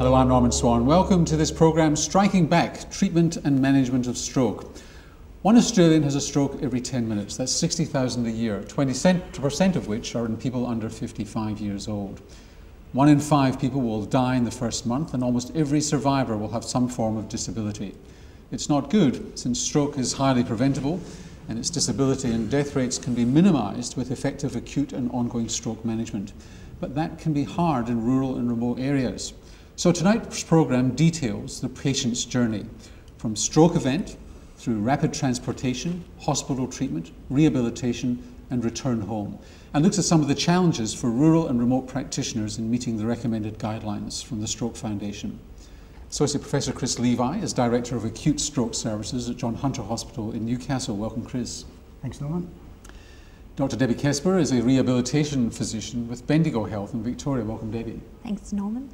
Hello, I'm Norman Swan. Welcome to this programme, Striking Back, Treatment and Management of Stroke. One Australian has a stroke every 10 minutes. That's 60,000 a year, 20% of which are in people under 55 years old. 1 in 5 people will die in the first month, and almost every survivor will have some form of disability. It's not good, since stroke is highly preventable, and its disability and death rates can be minimised with effective acute and ongoing stroke management. But that can be hard in rural and remote areas. So tonight's programme details the patient's journey from stroke event through rapid transportation, hospital treatment, rehabilitation and return home, and looks at some of the challenges for rural and remote practitioners in meeting the recommended guidelines from the Stroke Foundation. Associate Professor Chris Levi is Director of Acute Stroke Services at John Hunter Hospital in Newcastle. Welcome, Chris. Thanks, Norman. Dr. Debbie Kesper is a rehabilitation physician with Bendigo Health in Victoria. Welcome, Debbie. Thanks, Norman.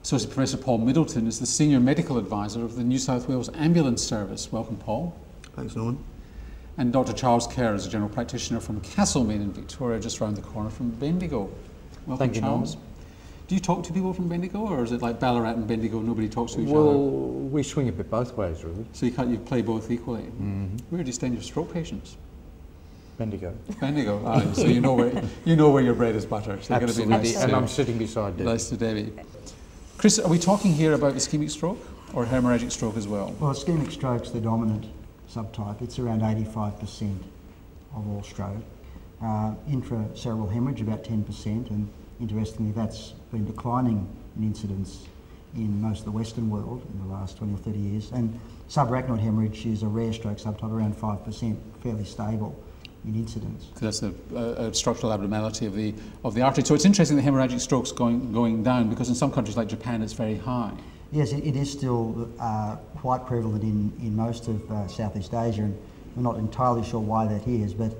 Associate Professor Paul Middleton is the Senior Medical Advisor of the New South Wales Ambulance Service. Welcome, Paul. Thanks, Norman. And Dr. Charles Kerr is a General Practitioner from Castlemaine in Victoria, just round the corner from Bendigo. Welcome, Thank you, Charles. Norman. Do you talk to people from Bendigo, or is it like Ballarat and Bendigo, nobody talks to each Well, other? we swing a bit both ways, really. So you play both equally. Mm-hmm. Where do you stand your stroke patients? Bendigo. Bendigo. So you know where your bread is buttered. So Absolutely, nice and I'm sitting beside Debbie. Nice to Debbie. Chris, are we talking here about ischemic stroke or hemorrhagic stroke as well? Well, ischemic stroke's the dominant subtype. It's around 85% of all stroke. Intracerebral hemorrhage, about 10%, and interestingly, that's been declining in incidence in most of the Western world in the last 20 or 30 years. And subarachnoid hemorrhage is a rare stroke subtype, around 5%, fairly stable in incidence. So that's a structural abnormality of the artery. So it's interesting that hemorrhagic stroke's going down, because in some countries like Japan it's very high. Yes, it is still quite prevalent in most of Southeast Asia, and we're not entirely sure why that is, but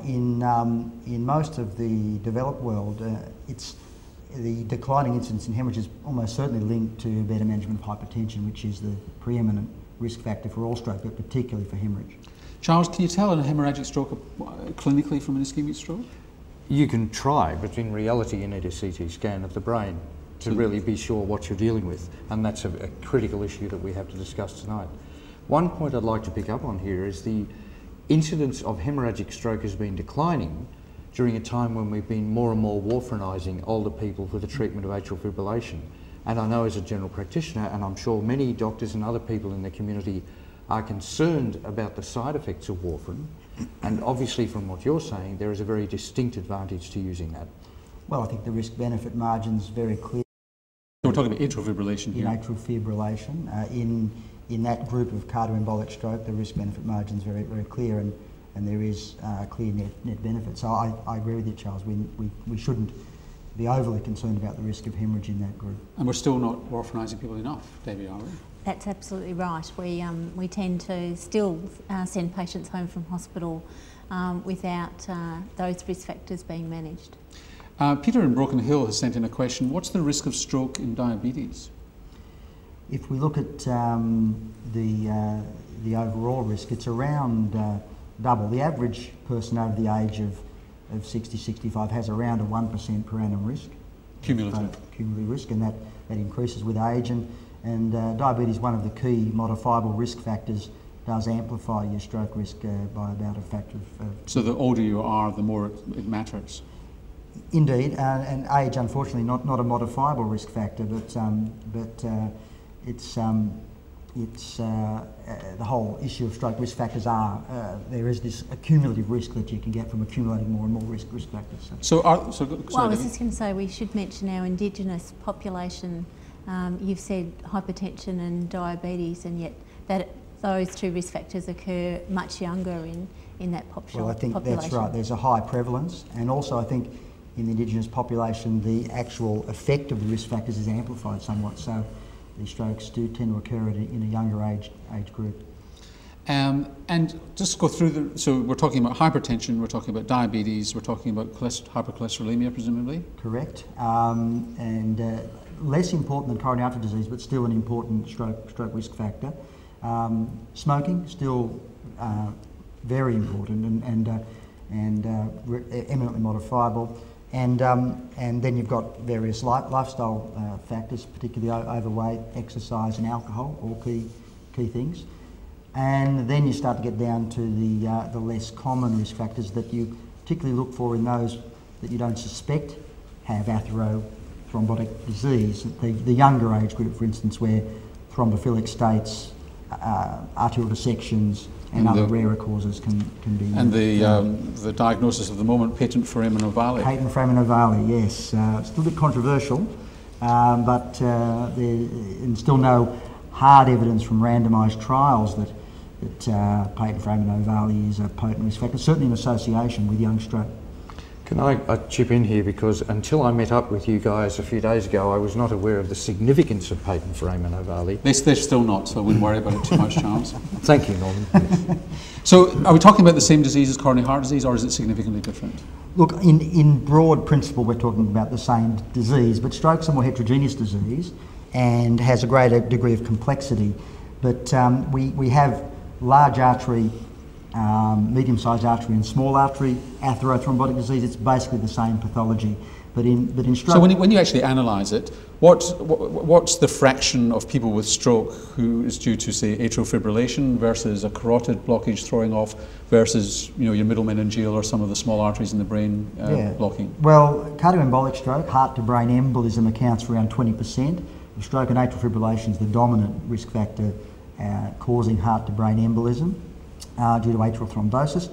in most of the developed world, it's the declining incidence in hemorrhage is almost certainly linked to better management of hypertension, which is the preeminent risk factor for all stroke, but particularly for hemorrhage. Charles, can you tell a hemorrhagic stroke clinically from an ischemic stroke? You can try, but in reality you need a CT scan of the brain to really be sure what you're dealing with, and that's a critical issue that we have to discuss tonight. One point I'd like to pick up on here is the incidence of hemorrhagic stroke has been declining during a time when we've been more and more warfarinizing older people for the treatment of atrial fibrillation. And I know as a general practitioner, and I'm sure many doctors and other people in the community are concerned about the side effects of warfarin, and obviously from what you're saying, there is a very distinct advantage to using that. Well, I think the risk-benefit margin's very clear. So we're talking about atrial fibrillation here. In atrial fibrillation. In that group of cardioembolic stroke, the risk-benefit margin's very, very clear, and there is clear net benefit. So I agree with you, Charles. We shouldn't be overly concerned about the risk of hemorrhage in that group. And we're still not warfarinizing people enough, Debbie, are we? That's absolutely right. We tend to still send patients home from hospital without those risk factors being managed. Peter in Broken Hill has sent in a question. What's the risk of stroke in diabetes? If we look at the overall risk, it's around double. The average person over the age of 60, 65 has around a 1% per annum risk. Cumulative. Cumulative risk, and that increases with age. And diabetes, one of the key modifiable risk factors, does amplify your stroke risk by about a factor of... So the older you are, the more it matters? Indeed, and age, unfortunately, not a modifiable risk factor, but it's the whole issue of stroke risk factors are, there is this accumulative risk that you can get from accumulating more and more risk factors. Well, I was just going to say we should mention our Indigenous population. You've said hypertension and diabetes, and yet those two risk factors occur much younger in that population. Well, I think that's right. There's a high prevalence, and also I think in the Indigenous population the actual effect of the risk factors is amplified somewhat. So these strokes do tend to occur in a younger age group. And just go through so we're talking about hypertension, we're talking about diabetes, we're talking about hypercholesterolemia, presumably? Correct. And less important than coronary artery disease, but still an important stroke risk factor. Smoking, still very important and eminently modifiable. And then you've got various lifestyle factors, particularly overweight, exercise and alcohol, all key things. And then you start to get down to the less common risk factors that you particularly look for in those that you don't suspect have atherothrombotic disease. The younger age group, for instance, where thrombophilic states, arterial dissections and other rarer causes can be... And the diagnosis of the moment, patent foramen ovale. Patent foramen ovale, yes. It's a little bit controversial, but there's still no hard evidence from randomised trials that patent foramen ovale is a potent risk factor, certainly in association with young stroke. Can I chip in here, because until I met up with you guys a few days ago, I was not aware of the significance of patent foramen ovale. They're still not, so I wouldn't worry about it too much, Charles. Thank you, Norman. So are we talking about the same disease as coronary heart disease, or is it significantly different? Look, in broad principle, we're talking about the same disease, but stroke's a more heterogeneous disease and has a greater degree of complexity. But we have large artery, medium-sized artery and small artery atherothrombotic disease. It's basically the same pathology, but in stroke... So when you actually analyse it, what's the fraction of people with stroke who is due to, say, atrial fibrillation versus a carotid blockage throwing off versus, you know, your middle meningeal or some of the small arteries in the brain blocking? Well, cardioembolic stroke, heart-to-brain embolism accounts for around 20%. Stroke and atrial fibrillation is the dominant risk factor causing heart-to-brain embolism due to atrial thrombosis.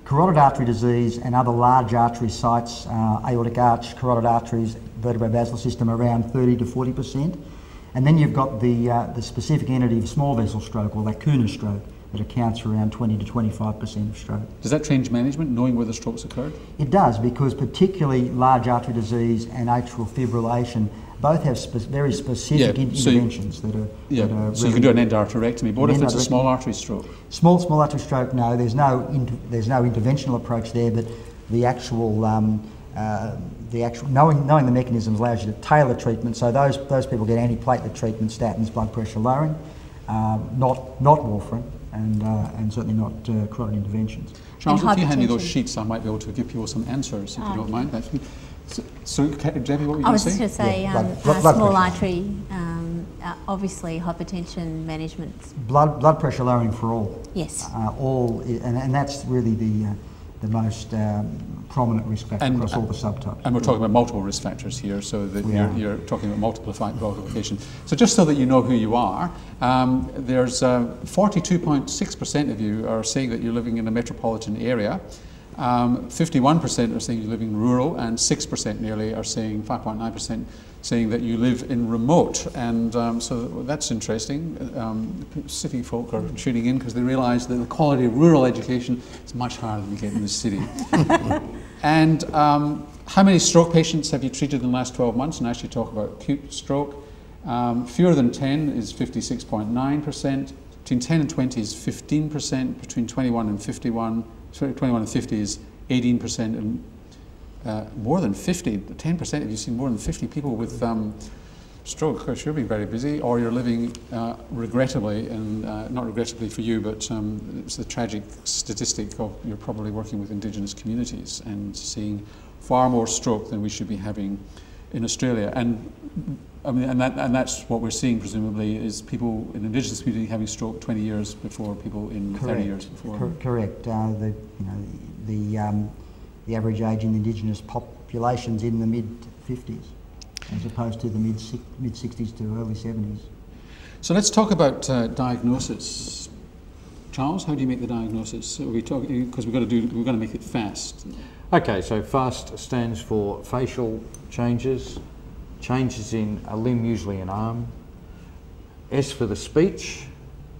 Carotid artery disease and other large artery sites, aortic arch, carotid arteries, vertebrobasal system, around 30 to 40%. And then you've got the specific entity of small vessel stroke, or lacuna stroke, that accounts for around 20 to 25% of stroke. Does that change management, knowing where the strokes occurred? It does, because particularly large artery disease and atrial fibrillation both have very specific interventions that are so you can do an endarterectomy. But what if it's a small artery stroke? Small artery stroke, no. There's no interventional approach there, but the actual knowing the mechanisms allows you to tailor treatment. So those people get antiplatelet treatment, statins, blood pressure lowering, not warfarin, and certainly not carotid interventions. Charles, if you hand me those sheets, I might be able to give people some answers, if you don't mind. So, Debbie, what were you going to say? I was just going to say, small artery, obviously hypertension management. Blood pressure lowering for all. Yes. And that's really the most prominent risk factor across all the subtypes. And we're talking about multiple risk factors here, so that you're talking about multiplication. So just so that you know who you are, there's 42.6% of you are saying that you're living in a metropolitan area. 51% are saying you live in rural, and 6% nearly are saying, 5.9%, saying that you live in remote. And so that's interesting. City folk are tuning in because they realise that the quality of rural education is much higher than we get in the city. And how many stroke patients have you treated in the last 12 months? And actually talk about acute stroke. Fewer than 10 is 56.9%. Between 10 and 20 is 15%. Between 21 and 50 is 18%, and more than 50, 10%, have you seen more than 50 people with stroke? Of course, you're being very busy, or you're living regrettably, and not regrettably for you, but it's the tragic statistic of you're probably working with Indigenous communities and seeing far more stroke than we should be having in Australia. And I mean, and that's what we're seeing, presumably, is people in the Indigenous community having stroke 20 years before people in 30 years before. Correct. The average age in the Indigenous population's in the mid-50s, as opposed to the mid-60s to early 70s. So let's talk about diagnosis. Charles, how do you make the diagnosis? Are we talking, because we're going to make it FAST. Okay, so FAST stands for facial changes, changes in a limb, usually an arm. S for the speech,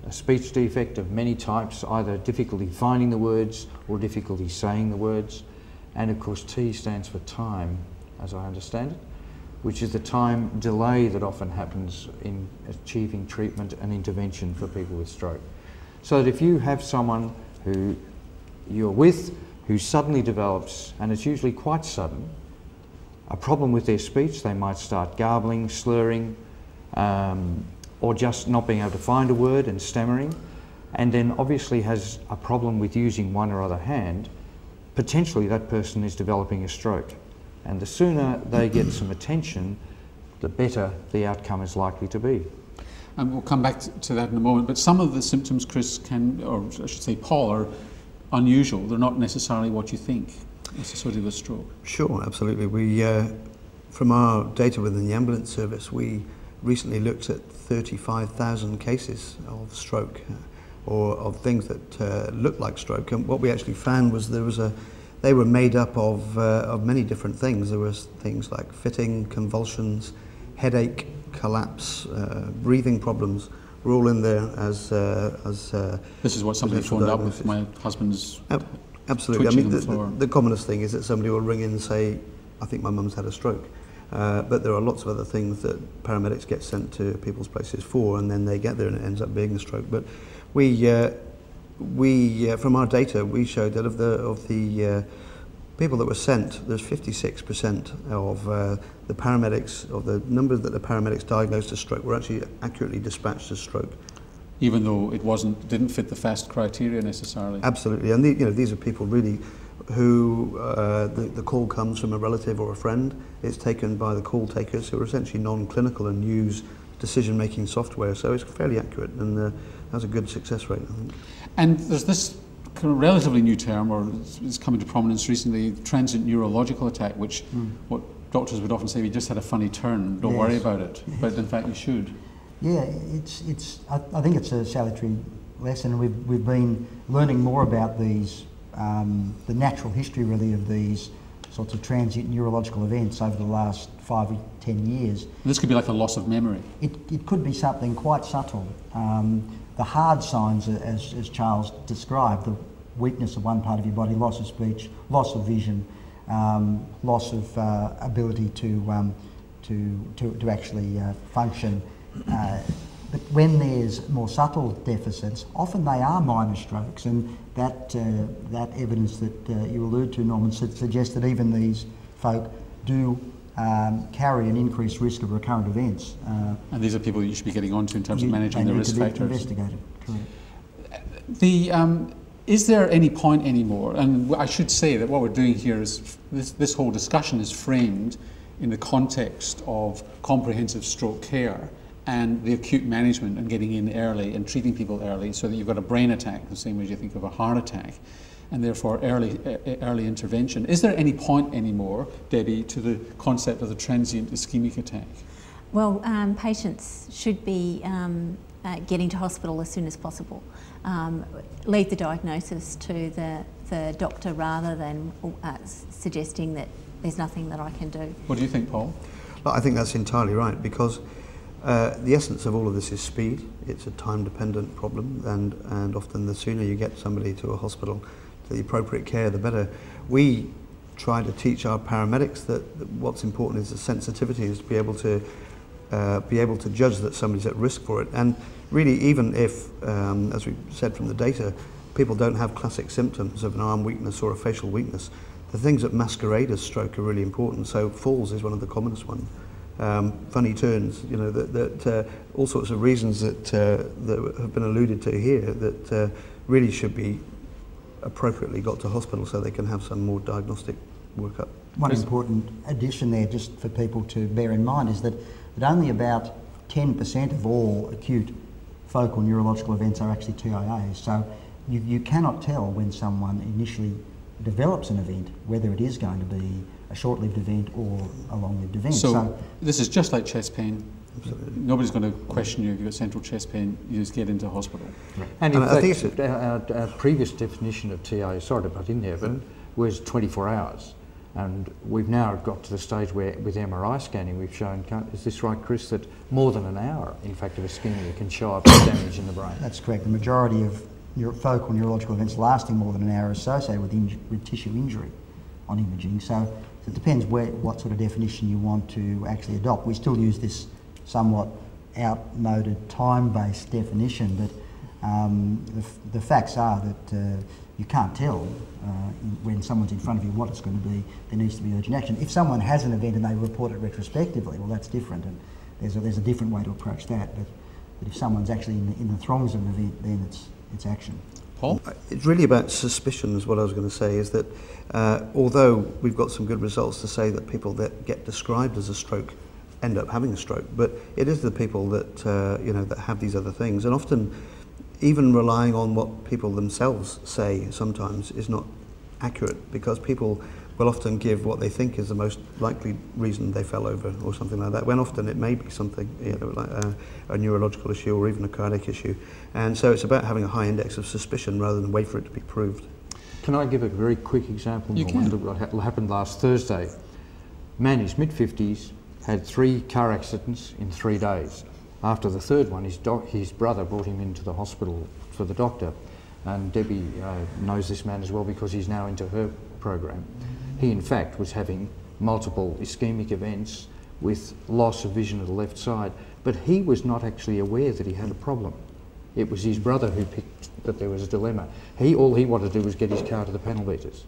a speech defect of many types, either difficulty finding the words or difficulty saying the words. And of course T stands for time, as I understand it, which is the time delay that often happens in achieving treatment and intervention for people with stroke. So that if you have someone who you're with who suddenly develops, and it's usually quite sudden, a problem with their speech, they might start garbling, slurring, or just not being able to find a word and stammering, and then obviously has a problem with using one or other hand, potentially that person is developing a stroke. And the sooner they get some attention, the better the outcome is likely to be. And we'll come back to that in a moment. But some of the symptoms, Chris, or I should say Paul, are unusual. They're not necessarily what you think associated with stroke. Sure, absolutely. We, from our data within the ambulance service, we recently looked at 35,000 cases of stroke or of things that looked like stroke. And what we actually found was they were made up of many different things. There was things like fitting, convulsions, headache, collapse, breathing problems were all in there as this is what somebody phoned up with. My husband's absolutely. I mean, on the floor. The commonest thing is that somebody will ring in and say, I think my mum's had a stroke. But there are lots of other things that paramedics get sent to people's places for, and then they get there and it ends up being a stroke. But we from our data, we showed that of the people that were sent, there's 56% of the paramedics, of the numbers that the paramedics diagnosed as stroke, were actually accurately dispatched as stroke. Even though it didn't fit the FAST criteria necessarily. Absolutely, and these are people really who the call comes from a relative or a friend. It's taken by the call takers who are essentially non-clinical and use decision-making software, so it's fairly accurate and has a good success rate, I think. And there's this kind of relatively new term, or it's come into prominence recently, transient neurological attack, which what doctors would often say, we just had a funny turn, don't worry about it, but in fact you should. Yeah, I think it's a salutary lesson. We've been learning more about these, the natural history really of these sorts of transient neurological events over the last 5 or 10 years. And this could be like a loss of memory. It could be something quite subtle. The hard signs, as Charles described, the weakness of one part of your body, loss of speech, loss of vision, loss of ability to actually function. But when there's more subtle deficits, often they are minor strokes, and that evidence that you allude to, Norman, suggests that even these folk do carry an increased risk of recurrent events. And these are people that you should be getting onto in terms of managing the risk factors. Investigated, correct. Is there any point anymore, and I should say that what we're doing here is, this whole discussion is framed in the context of comprehensive stroke care and the acute management and getting in early and treating people early so that you've got a brain attack the same way as you think of a heart attack, and therefore early intervention. Is there any point anymore, Debbie, to the concept of the transient ischemic attack? Well, patients should be getting to hospital as soon as possible. Leave the diagnosis to the doctor rather than suggesting that there's nothing that I can do. What do you think, Paul? Well, I think that's entirely right, because the essence of all of this is speed. It's a time-dependent problem, and often the sooner you get somebody to a hospital to the appropriate care, the better. We try to teach our paramedics that what's important is the sensitivity, is to be able to judge that somebody's at risk for it. And really, even if, as we said from the data, people don't have classic symptoms of an arm weakness or a facial weakness, the things that masquerade as stroke are really important. So falls is one of the commonest ones. Funny turns, that all sorts of reasons that have been alluded to here that really should be appropriately got to hospital so they can have some more diagnostic workup. One important addition there, just for people to bear in mind, is that only about 10% of all acute focal neurological events are actually TIAs. So you cannot tell when someone initially develops an event whether it is going to be a short-lived event or a long-lived event. So this is just like chest pain. Absolutely. Nobody's going to question you if you've got central chest pain. You just get into hospital. Right. And in fact, our previous definition of TIA, sorry to butt in there, but was 24 hours. And we've now got to the stage where, with MRI scanning, we've shown, is this right, Chris, that more than an hour, in fact, of ischemia can show up as damage in the brain? That's correct. The majority of focal neurological events lasting more than an hour are associated with tissue injury on imaging. So it depends what sort of definition you want to actually adopt. We still use this somewhat outmoded time-based definition, but the facts are that you can't tell when someone's in front of you what it's going to be. There needs to be urgent action. If someone has an event and they report it retrospectively, well, that's different, and there's a different way to approach that. But if someone's actually in the throngs of an event, then it's action. Paul? It's really about suspicion is what I was going to say, is that although we've got some good results to say that people that get described as a stroke end up having a stroke, but it is the people that, you know, that have these other things. And often even relying on what people themselves say sometimes is not accurate, because people will often give what they think is the most likely reason they fell over or something like that, when often it may be something, you know, like a neurological issue or even a cardiac issue. And so it's about having a high index of suspicion rather than wait for it to be proved. Can I give a very quick example? You can. What happened last Thursday? Man, his mid-50s, had 3 car accidents in 3 days. After the third one, his brother brought him into the hospital for the doctor. And Debbie knows this man as well because he's now into her program. He, in fact, was having multiple ischemic events with loss of vision of the left side, but he was not actually aware that he had a problem. It was his brother who picked that there was a dilemma. All he wanted to do was get his car to the panel beaters.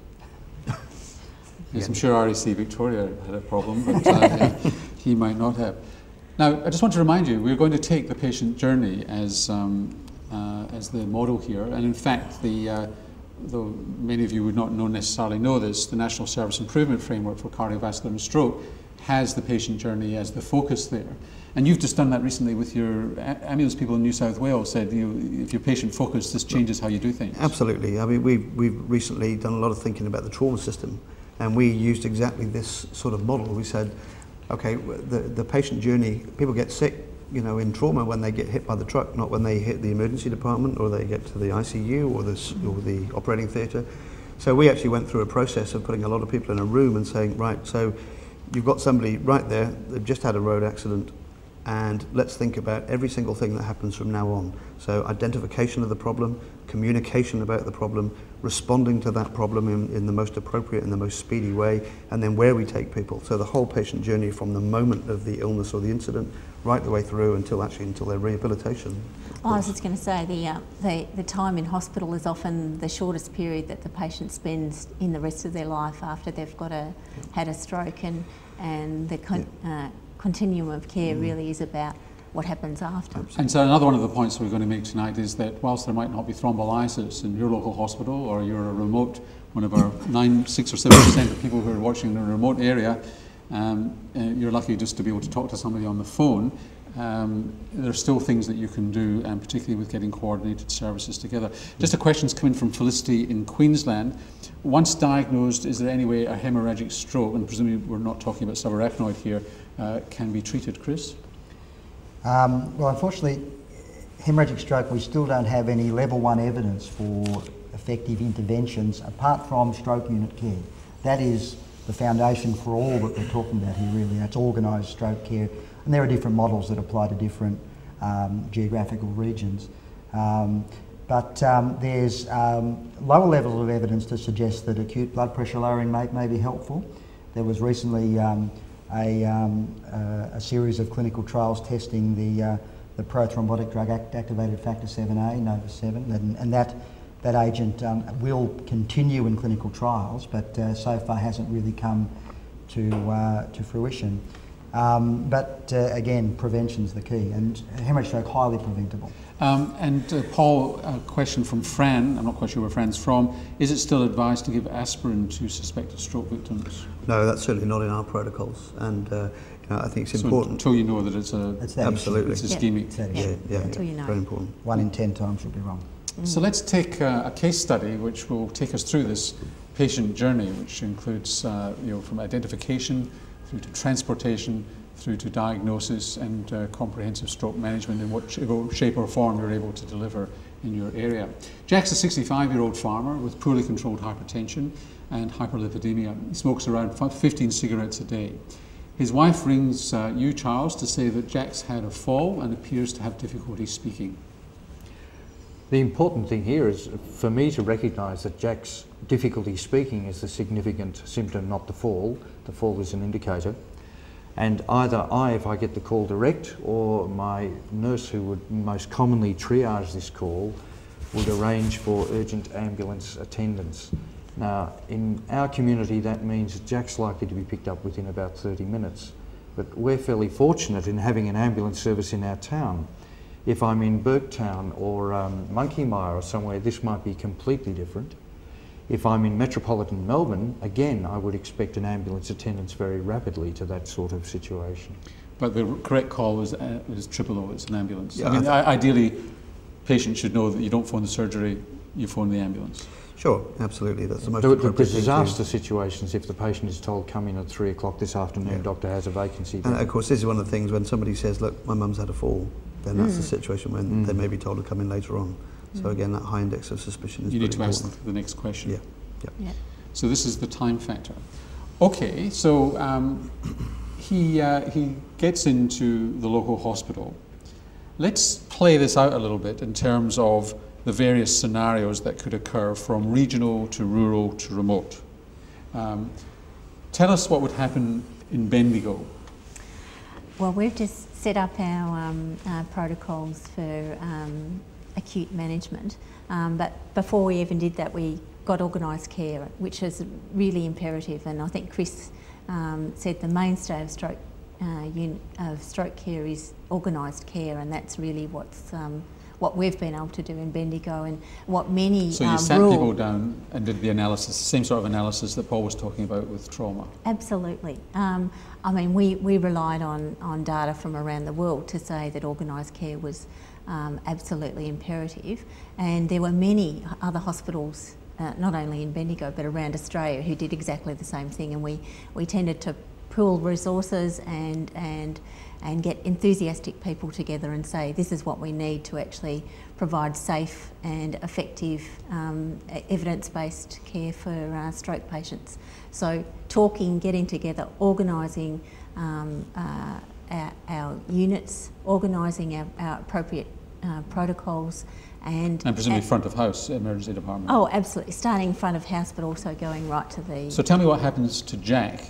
Yes, I'm sure REC Victoria had a problem, but he might not have. Now, I just want to remind you, we're going to take the patient journey as the model here, and in fact, though many of you would not necessarily know this, the National Service Improvement Framework for Cardiovascular and Stroke has the patient journey as the focus there. And you've just done that recently with your ambulance people in New South Wales, said, you know, if you're patient focused, this changes how you do things. Absolutely. I mean, we've recently done a lot of thinking about the trauma system, and we used exactly this sort of model. We said, okay, the patient journey, people get sick, you know, in trauma when they get hit by the truck, not when they hit the emergency department or they get to the ICU or the operating theatre. So we actually went through a process of putting a lot of people in a room and saying, right, so you've got somebody right there, they've just had a road accident, and let's think about every single thing that happens from now on. So identification of the problem, communication about the problem, responding to that problem in the most appropriate and the most speedy way, and then where we take people. So the whole patient journey from the moment of the illness or the incident right the way through until their rehabilitation. Oh, I was just going to say the time in hospital is often the shortest period that the patient spends in the rest of their life after they've had a stroke, and the continuum of care really is about what happens after. And so another one of the points we're going to make tonight is that whilst there might not be thrombolysis in your local hospital, or you're a remote, one of our 6 or 7% of people who are watching in a remote area, you're lucky just to be able to talk to somebody on the phone. There are still things that you can do, particularly with getting coordinated services together. Just a question's come in from Felicity in Queensland. Once diagnosed, is there any way a hemorrhagic stroke, and presumably we're not talking about subarachnoid here, can be treated? Chris? Well, unfortunately, hemorrhagic stroke, we still don't have any level 1 evidence for effective interventions apart from stroke unit care. That is the foundation for all that we're talking about here, really. That's organised stroke care. And there are different models that apply to different geographical regions. But there's lower levels of evidence to suggest that acute blood pressure lowering may be helpful. There was recently a series of clinical trials testing the prothrombotic drug activated factor 7A, NOVA7, and that agent will continue in clinical trials, but so far hasn't really come to fruition. But again, prevention's the key, and hemorrhage stroke highly preventable. Paul, a question from Fran, I'm not quite sure where Fran's from. Is it still advised to give aspirin to suspected stroke victims? No, that's certainly not in our protocols, and you know, I think it's important. Until you know that it's absolutely it's ischemic. Yeah, until you know. Very important. 1 in 10 times would be wrong. So let's take a case study which will take us through this patient journey, which includes from identification through to transportation, through to diagnosis and comprehensive stroke management in what shape or form you're able to deliver in your area. Jack's a 65-year-old farmer with poorly controlled hypertension and hyperlipidemia. He smokes around 15 cigarettes a day. His wife rings you, Charles, to say that Jack's had a fall and appears to have difficulty speaking. The important thing here is for me to recognise that Jack's difficulty speaking is the significant symptom, not the fall. The fall is an indicator. And either if I get the call direct, or my nurse who would most commonly triage this call would arrange for urgent ambulance attendance. Now, in our community, that means that Jack's likely to be picked up within about 30 minutes. But we're fairly fortunate in having an ambulance service in our town. If I'm in Burketown or Monkey Mire or somewhere, this might be completely different. If I'm in metropolitan Melbourne, again, I would expect an ambulance attendance very rapidly to that sort of situation. But the correct call is 000, it's an ambulance. Yeah, I mean, ideally, patients should know that you don't phone the surgery, you phone the ambulance. Sure, absolutely. That's the most The appropriate thing to do. disaster situations, if the patient is told, come in at 3 o'clock this afternoon, doctor has a vacancy. And of course, this is one of the things when somebody says, look, my mum's had a fall, then that's the situation when they may be told to come in later on. So again, that high index of suspicion is You need to important. ask the next question. Yeah. So this is the time factor. Okay, so he gets into the local hospital. Let's play this out a little bit in terms of the various scenarios that could occur from regional to rural to remote. Tell us what would happen in Bendigo. Well, we've just set up our protocols for acute management, but before we even did that, we got organised care, which is really imperative. And I think Chris said the mainstay of stroke care is organised care, and that's really what we've been able to do in Bendigo, and what many So you sat people down and did the analysis, same sort of analysis that Paul was talking about with trauma. Absolutely. I mean, we relied on data from around the world to say that organised care was absolutely imperative, and there were many other hospitals, not only in Bendigo but around Australia, who did exactly the same thing, and we tended to pool resources and get enthusiastic people together and say this is what we need to actually provide safe and effective evidence-based care for stroke patients. So talking, getting together, organising our units, organising our appropriate protocols, and presumably front of house, emergency department. Oh, absolutely. Starting front of house, but also going right to the... So tell me what happens to Jack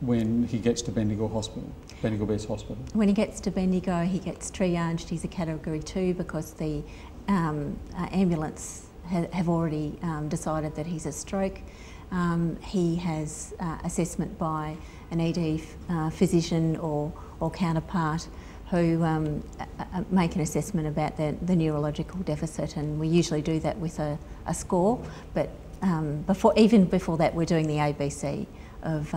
when he gets to Bendigo Hospital, Bendigo Base Hospital. When he gets to Bendigo, he gets triaged. He's a category 2 because the ambulance have already decided that he's a stroke. He has assessment by an ED physician or counterpart who make an assessment about the neurological deficit, and we usually do that with a score. But even before that, we're doing the ABC of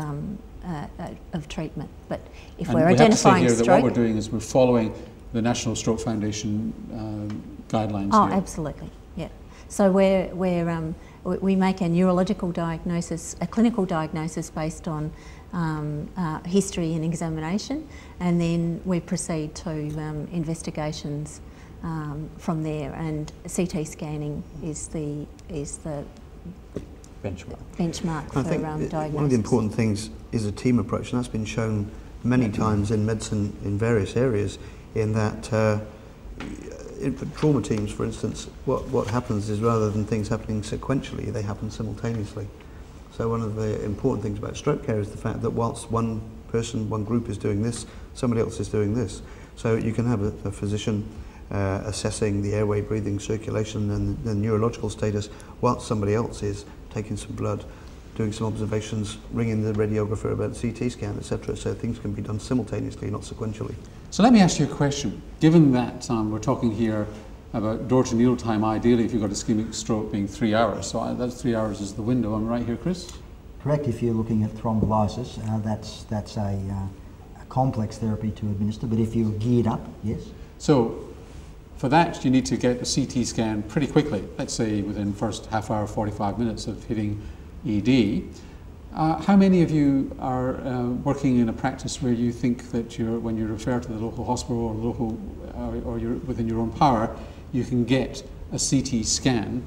treatment. But if we're identifying have to say here stroke, that what we're doing is we're following the National Stroke Foundation guidelines. Oh, here. absolutely, yeah. So we make a neurological diagnosis, a clinical diagnosis based on history and examination, and then we proceed to investigations from there. And CT scanning is the benchmark for I think diagnosis. one of the important things is a team approach, and that's been shown many times in medicine in various areas, in that for trauma teams, for instance, what happens is rather than things happening sequentially, they happen simultaneously. So one of the important things about stroke care is the fact that whilst one person, one group is doing this, somebody else is doing this. So you can have a physician assessing the airway, breathing, circulation and the neurological status, whilst somebody else is taking some blood, doing some observations, ringing the radiographer about the CT scan, etc. So things can be done simultaneously, not sequentially. So let me ask you a question. Given that we're talking here about door-to-needle time, ideally if you've got a ischemic stroke being 3 hours, so that's 3 hours is the window. Am I right here, Chris? Correct. If you're looking at thrombolysis, that's a complex therapy to administer, but if you're geared up, yes. So for that you need to get a CT scan pretty quickly, let's say within first half hour, 45 minutes of hitting ED. How many of you are working in a practice where you think that when you refer to the local hospital or you're within your own power, you can get a CT scan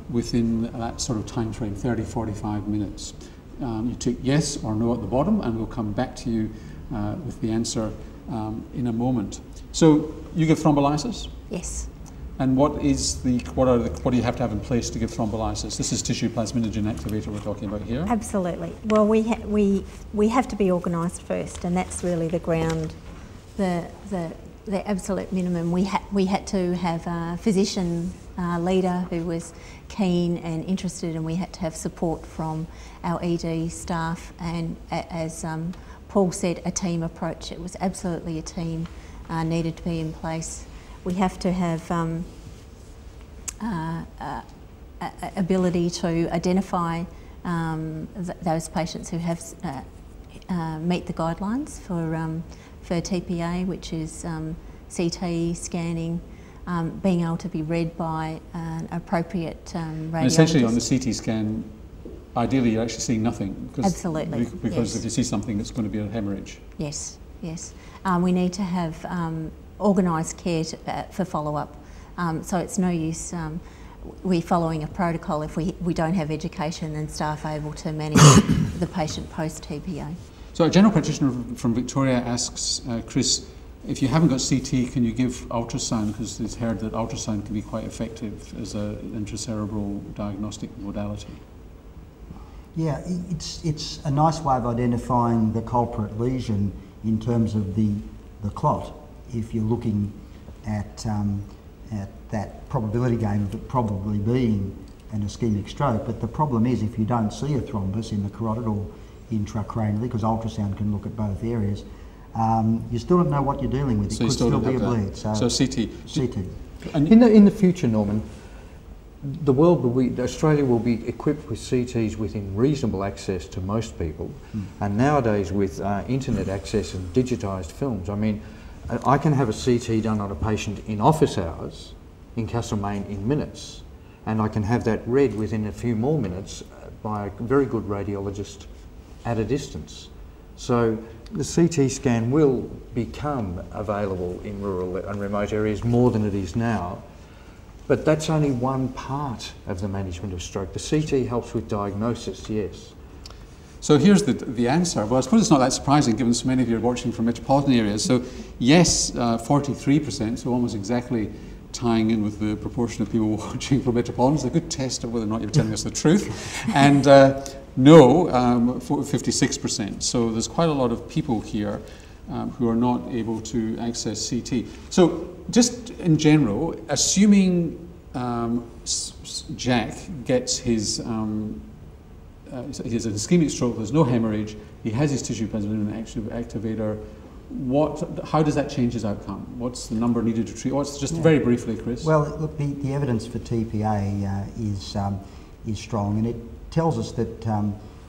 within that sort of time frame, 30, 45 minutes? You tick yes or no at the bottom, and we'll come back to you with the answer in a moment. So you give thrombolysis? Yes. And what do you have to have in place to give thrombolysis? This is tissue plasminogen activator we're talking about here. Absolutely. Well, we have to be organised first, and that's really the ground, the absolute minimum. We had to have a physician leader who was keen and interested, and we had to have support from our ED staff. And as Paul said, a team approach. It was absolutely a team needed to be in place. we have to have ability to identify those patients who have meet the guidelines for TPA, which is CT scanning, being able to be read by an appropriate radiologist. And essentially on the CT scan, ideally you're actually seeing nothing. Absolutely. Because yes. if you see something, it's going to be a hemorrhage. Yes, yes. We need to have organised care for follow-up. So it's no use we following a protocol if we don't have education and staff able to manage the patient post-TPA. So a general practitioner from Victoria asks, Chris, if you haven't got CT, can you give ultrasound? Because it's heard that ultrasound can be quite effective as an intracerebral diagnostic modality. Yeah, it's a nice way of identifying the culprit lesion in terms of the clot. If you're looking at that probability game of it probably being an ischemic stroke, but the problem is if you don't see a thrombus in the carotid or intracranially, because ultrasound can look at both areas, you still don't know what you're dealing with. It could still be a bleed. So CT. CT. And in the future, Norman, Australia will be equipped with CTs within reasonable access to most people, and nowadays with internet access and digitised films. I mean, I can have a CT done on a patient in office hours in Castlemaine in minutes, and I can have that read within a few more minutes by a very good radiologist at a distance. So the CT scan will become available in rural and remote areas more than it is now, but that's only one part of the management of stroke. The CT helps with diagnosis, yes. So here's the answer. Well, I suppose it's not that surprising given so many of you are watching from metropolitan areas. So yes, 43%, so almost exactly tying in with the proportion of people watching from metropolitans. It's a good test of whether or not you're telling us the truth. And no, 56%. So there's quite a lot of people here who are not able to access CT. So just in general, assuming Jack gets his he has an ischemic stroke, there's no hemorrhage, he has his tissue preservation activator, how does that change his outcome? What's the number needed to treat? Just very briefly, Chris. Well, look, the evidence for TPA is strong, and it tells us that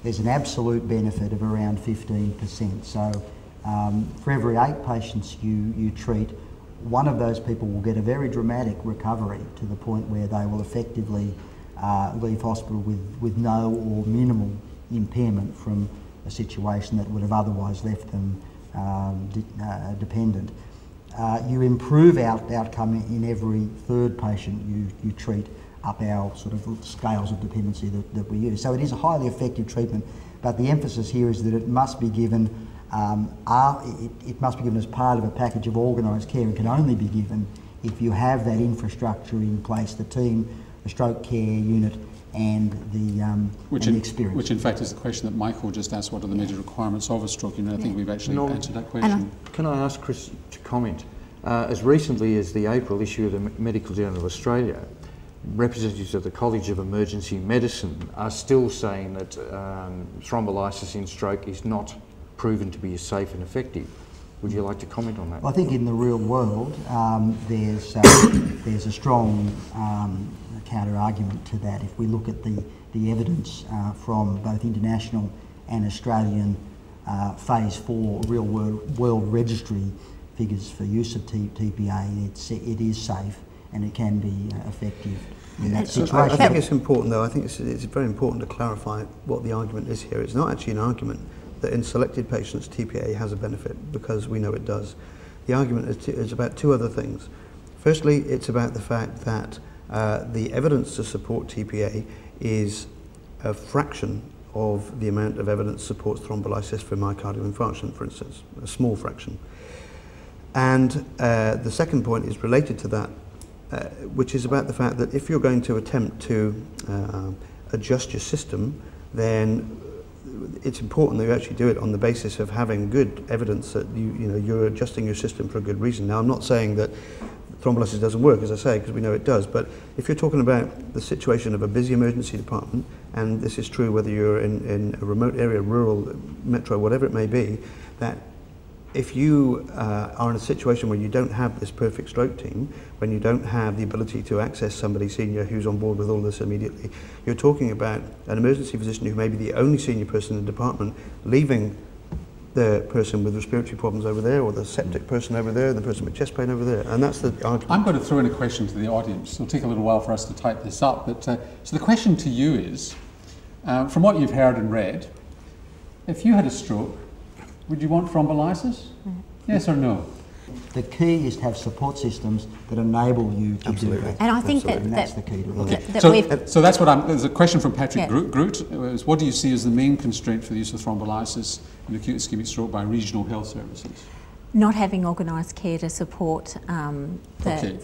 there's an absolute benefit of around 15%. So for every 8 patients you treat, one of those people will get a very dramatic recovery to the point where they will effectively leave hospital with no or minimal impairment from a situation that would have otherwise left them dependent. You improve outcome in every 3rd patient you treat up our sort of scales of dependency that we use. So it is a highly effective treatment, but the emphasis here is that it must be given it must be given as part of a package of organised care and can only be given if you have that infrastructure in place, the team, the stroke care unit, and the experience. Which in fact is the question that Michael just asked, what are the major requirements of a stroke unit? I think we've actually answered that question. Can I ask Chris to comment? As recently as the April issue of the Medical Journal of Australia, representatives of the College of Emergency Medicine are still saying that thrombolysis in stroke is not proven to be as safe and effective. Would you like to comment on that? Well, I think in the real world there's a strong counter-argument to that. If we look at the evidence from both international and Australian phase 4 real world registry figures for use of TPA, it is safe and it can be effective in that situation. I think it's important though, I think it's very important to clarify what the argument is here. It's not actually an argument that in selected patients TPA has a benefit, because we know it does. The argument is about 2 other things. Firstly, it's about the fact that the evidence to support TPA is a fraction of the amount of evidence supports thrombolysis for myocardial infarction, for instance, a small fraction. And the second point is related to that, which is about the fact that if you're going to attempt to adjust your system, then it's important that you actually do it on the basis of having good evidence that you're adjusting your system for a good reason. Now, I'm not saying that thrombolysis doesn't work, as I say, because we know it does, but if you're talking about the situation of a busy emergency department, and this is true whether you're in a remote area, rural, metro, whatever it may be, that if you are in a situation where you don't have this perfect stroke team, when you don't have the ability to access somebody senior who's on board with all this immediately, you're talking about an emergency physician who may be the only senior person in the department, leaving the person with respiratory problems over there, or the septic person over there, the person with chest pain over there. And that's the argument. I'm going to throw in a question to the audience. It'll take a little while for us to type this up. But so the question to you is, from what you've heard and read, if you had a stroke, would you want thrombolysis? Yes or no? The key is to have support systems that enable you to do that. And I think that's the key to it. So that's what there's a question from Patrick Groot. Is what do you see as the main constraint for the use of thrombolysis in acute ischemic stroke by regional health services? Not having organised care to support that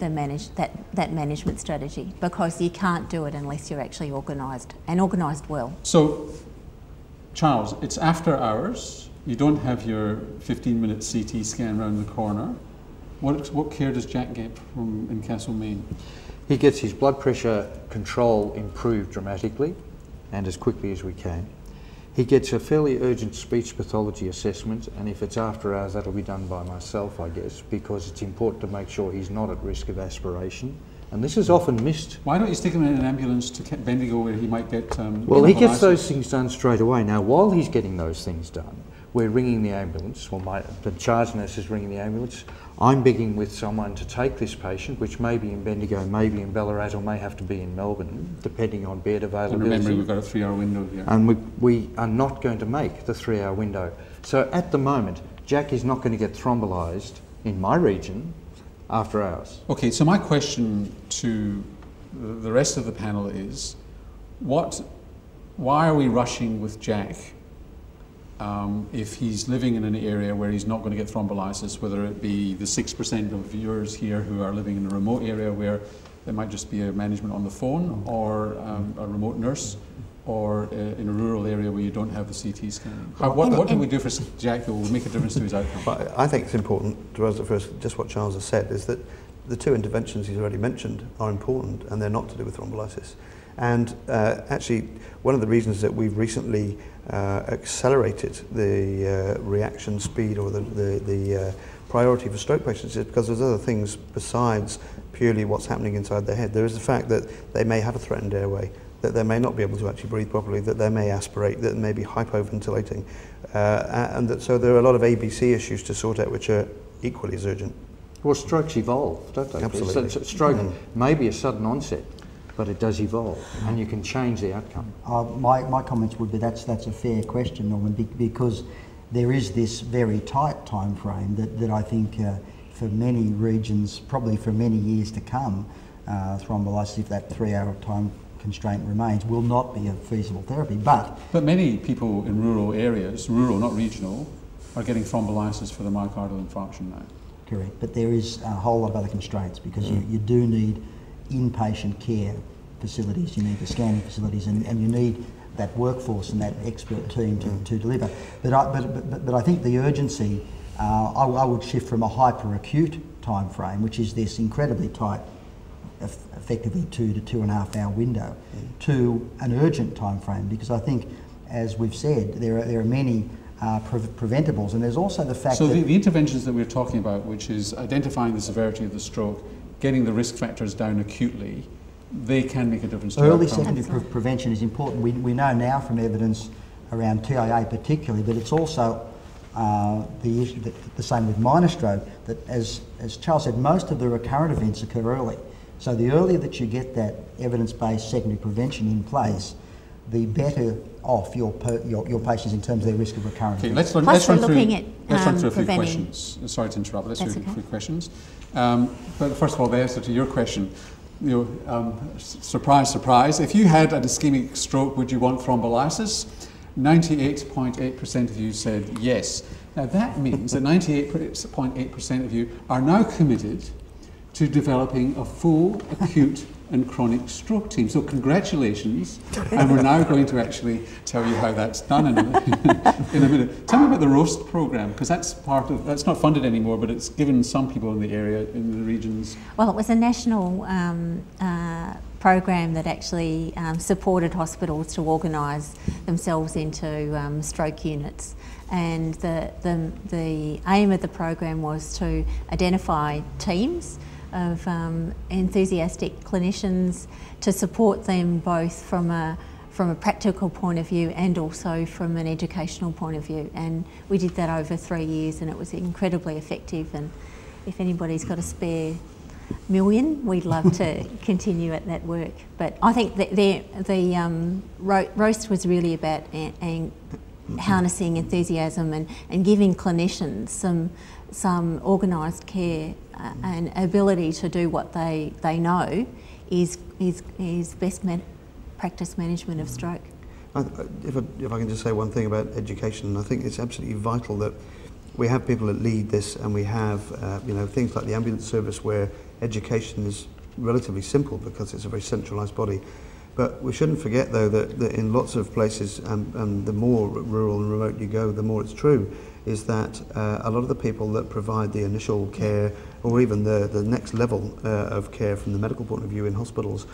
management strategy, because you can't do it unless you're actually organised, and organised well. So, Charles, it's after hours. You don't have your 15-minute CT scan around the corner. What care does Jack get in Castlemaine? He gets his blood pressure control improved dramatically and as quickly as we can. He gets a fairly urgent speech pathology assessment, and if it's after hours, that'll be done by myself, I guess, because it's important to make sure he's not at risk of aspiration. And this is often missed. Why don't you stick him in an ambulance to Bendigo where he might get well, he gets those things done straight away. Now, while he's getting those things done, we're ringing the ambulance, the charge nurse is ringing the ambulance. I'm begging with someone to take this patient, which may be in Bendigo, may be in Ballarat, or may have to be in Melbourne, depending on bed availability. And remember, we've got a 3-hour window here. And we are not going to make the 3-hour window. So at the moment, Jack is not going to get thrombolyzed in my region after hours. Okay, so my question to the rest of the panel is, why are we rushing with Jack if he's living in an area where he's not going to get thrombolysis, whether it be the 6% of viewers here who are living in a remote area where there might just be a management on the phone, or a remote nurse, or in a rural area where you don't have the CT scanning? What can we do for Jack that will make a difference to his outcome? But I think it's important to us at first, just what Charles has said, is that the two interventions he's already mentioned are important, and they're not to do with thrombolysis. And actually, one of the reasons that we've recently accelerated the reaction speed, or the priority for stroke patients, is because there's other things besides purely what's happening inside their head. There is the fact that they may have a threatened airway, that they may not be able to actually breathe properly, that they may aspirate, that they may be hypoventilating. So there are a lot of ABC issues to sort out which are equally as urgent. Well, strokes evolve, don't they? Absolutely. So stroke may be a sudden onset, but it does evolve, and you can change the outcome. My comments would be that's a fair question, Norman, because there is this very tight time frame that I think for many regions, probably for many years to come, thrombolysis, if that 3-hour time constraint remains, will not be a feasible therapy. But many people in rural areas, rural, not regional, are getting thrombolysis for the myocardial infarction now. Correct, but there is a whole lot of other constraints, because you do need inpatient care facilities, you need the scanning facilities, and you need that workforce and that expert team to deliver. But I think the urgency, I would shift from a hyper-acute time frame, which is this incredibly tight, effectively 2 to 2.5 hour window, to an urgent time frame, because I think, as we've said, there are many preventables, and there's also the fact that... So the interventions that we're talking about, which is identifying the severity of the stroke, getting the risk factors down acutely, they can make a difference to early outcome. secondary prevention is important. We know now from evidence around TIA particularly, but it's also the issue the same with minor stroke, that as Charles said, most of the recurrent events occur early. So the earlier that you get that evidence-based secondary prevention in place, the better off your patients in terms of their risk of recurrent events. Let's run through a few questions. Sorry to interrupt, let's do a few questions. But first of all, the answer to your question, surprise, surprise, if you had an ischemic stroke, would you want thrombolysis? 98.8% of you said yes. Now that means that 98.8% of you are now committed to developing a full acute and chronic stroke team. So congratulations, and we're now going to actually tell you how that's done in a minute. Tell me about the ROAST program, because that's not funded anymore, but it's given some people in the area, in the regions. Well, it was a national program that actually supported hospitals to organise themselves into stroke units. And the aim of the program was to identify teams of enthusiastic clinicians to support them both from a practical point of view and also from an educational point of view. And we did that over 3 years, and it was incredibly effective. And if anybody's got a spare million, we'd love to continue at that work. But I think that the roast was really about harnessing enthusiasm and giving clinicians some organised care and ability to do what they know is best practice management of stroke. If I can just say one thing about education, I think it's absolutely vital that we have people that lead this, and we have things like the ambulance service where education is relatively simple because it's a very centralised body. But we shouldn't forget, though, that in lots of places, and the more rural and remote you go, the more it's true, is that a lot of the people that provide the initial care, or even the next level of care from the medical point of view in hospitals,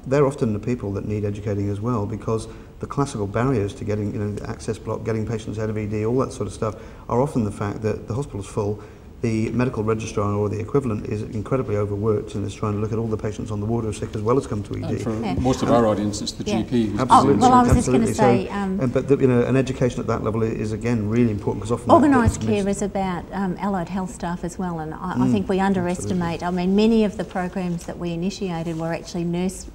they're often the people that need educating as well, because the classical barriers to getting, the access block, getting patients out of ED, all that sort of stuff, are often the fact that the hospital's full, the medical registrar or the equivalent is incredibly overworked and is trying to look at all the patients on the ward who are sick as well as come to ED. And for most of our audience, it's the GP. Absolutely. Well, I was just going to say... but an education at that level is, again, really important, because often... Organised care is about allied health staff as well, and I think we underestimate... Absolutely. I mean, many of the programs that we initiated were actually nurse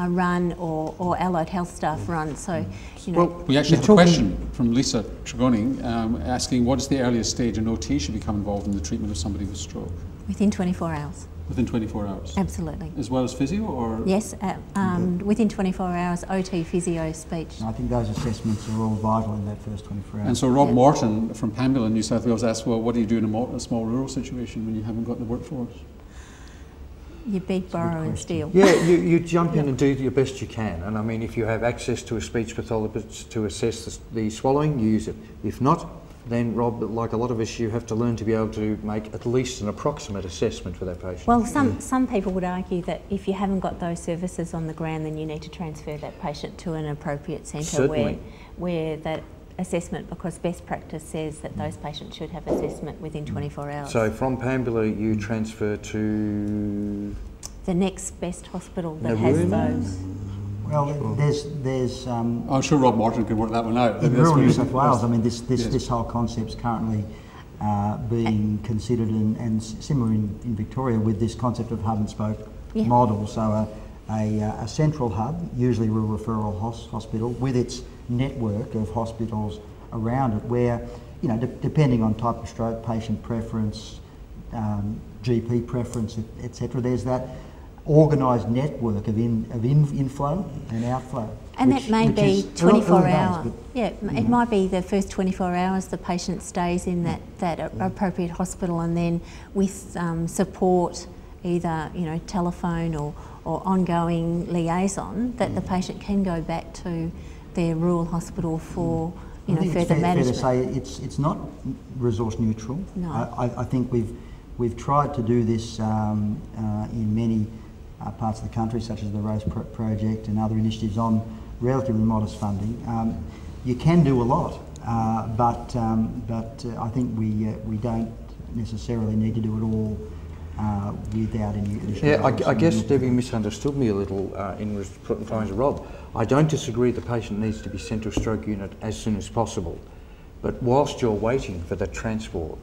run or allied health staff run, so, Well, we actually have a question from Lisa Tregoning asking what is the earliest stage an OT should become involved in the treatment of somebody with stroke? Within 24 hours. Within 24 hours? Absolutely. As well as physio, or...? Yes, within 24 hours, OT, physio, speech. I think those assessments are all vital in that first 24 hours. And so Rob Morton from Pambula in New South Wales asked, well, what do you do in a small rural situation when you haven't got the workforce? You beg, borrow and steal. Yeah, you jump in and do your best you can. And I mean, if you have access to a speech pathologist to assess the swallowing, you use it. If not, then Rob, like a lot of us, you have to learn to be able to make at least an approximate assessment for that patient. Well, some people would argue that if you haven't got those services on the ground, then you need to transfer that patient to an appropriate centre where that assessment, because best practice says that those patients should have assessment within 24 hours. So from Pambula you transfer to... the next best hospital that has those. Well, there's I'm sure Rob Morton can work that one out. in rural New South Wales, I mean, this whole concept's currently being considered and similar in Victoria with this concept of hub and spoke model. So a central hub, usually a referral hospital, with its network of hospitals around it, where, depending on type of stroke, patient preference, GP preference, etc., there's that organised network of inflow and outflow. And that may be 24 hours. It might be the first 24 hours the patient stays in that appropriate hospital, and then with support, either telephone or ongoing liaison, that the patient can go back to their rural hospiel for further management. It's fair to say it's not resource neutral. No. I think we've tried to do this in many parts of the country, such as the Rose Project and other initiatives on relatively modest funding. You can do a lot, but I think we don't necessarily need to do it all without any additional... Yeah, I guess Debbie misunderstood me a little in replying to Rob. I don't disagree the patient needs to be sent to a stroke unit as soon as possible, but whilst you're waiting for the transport,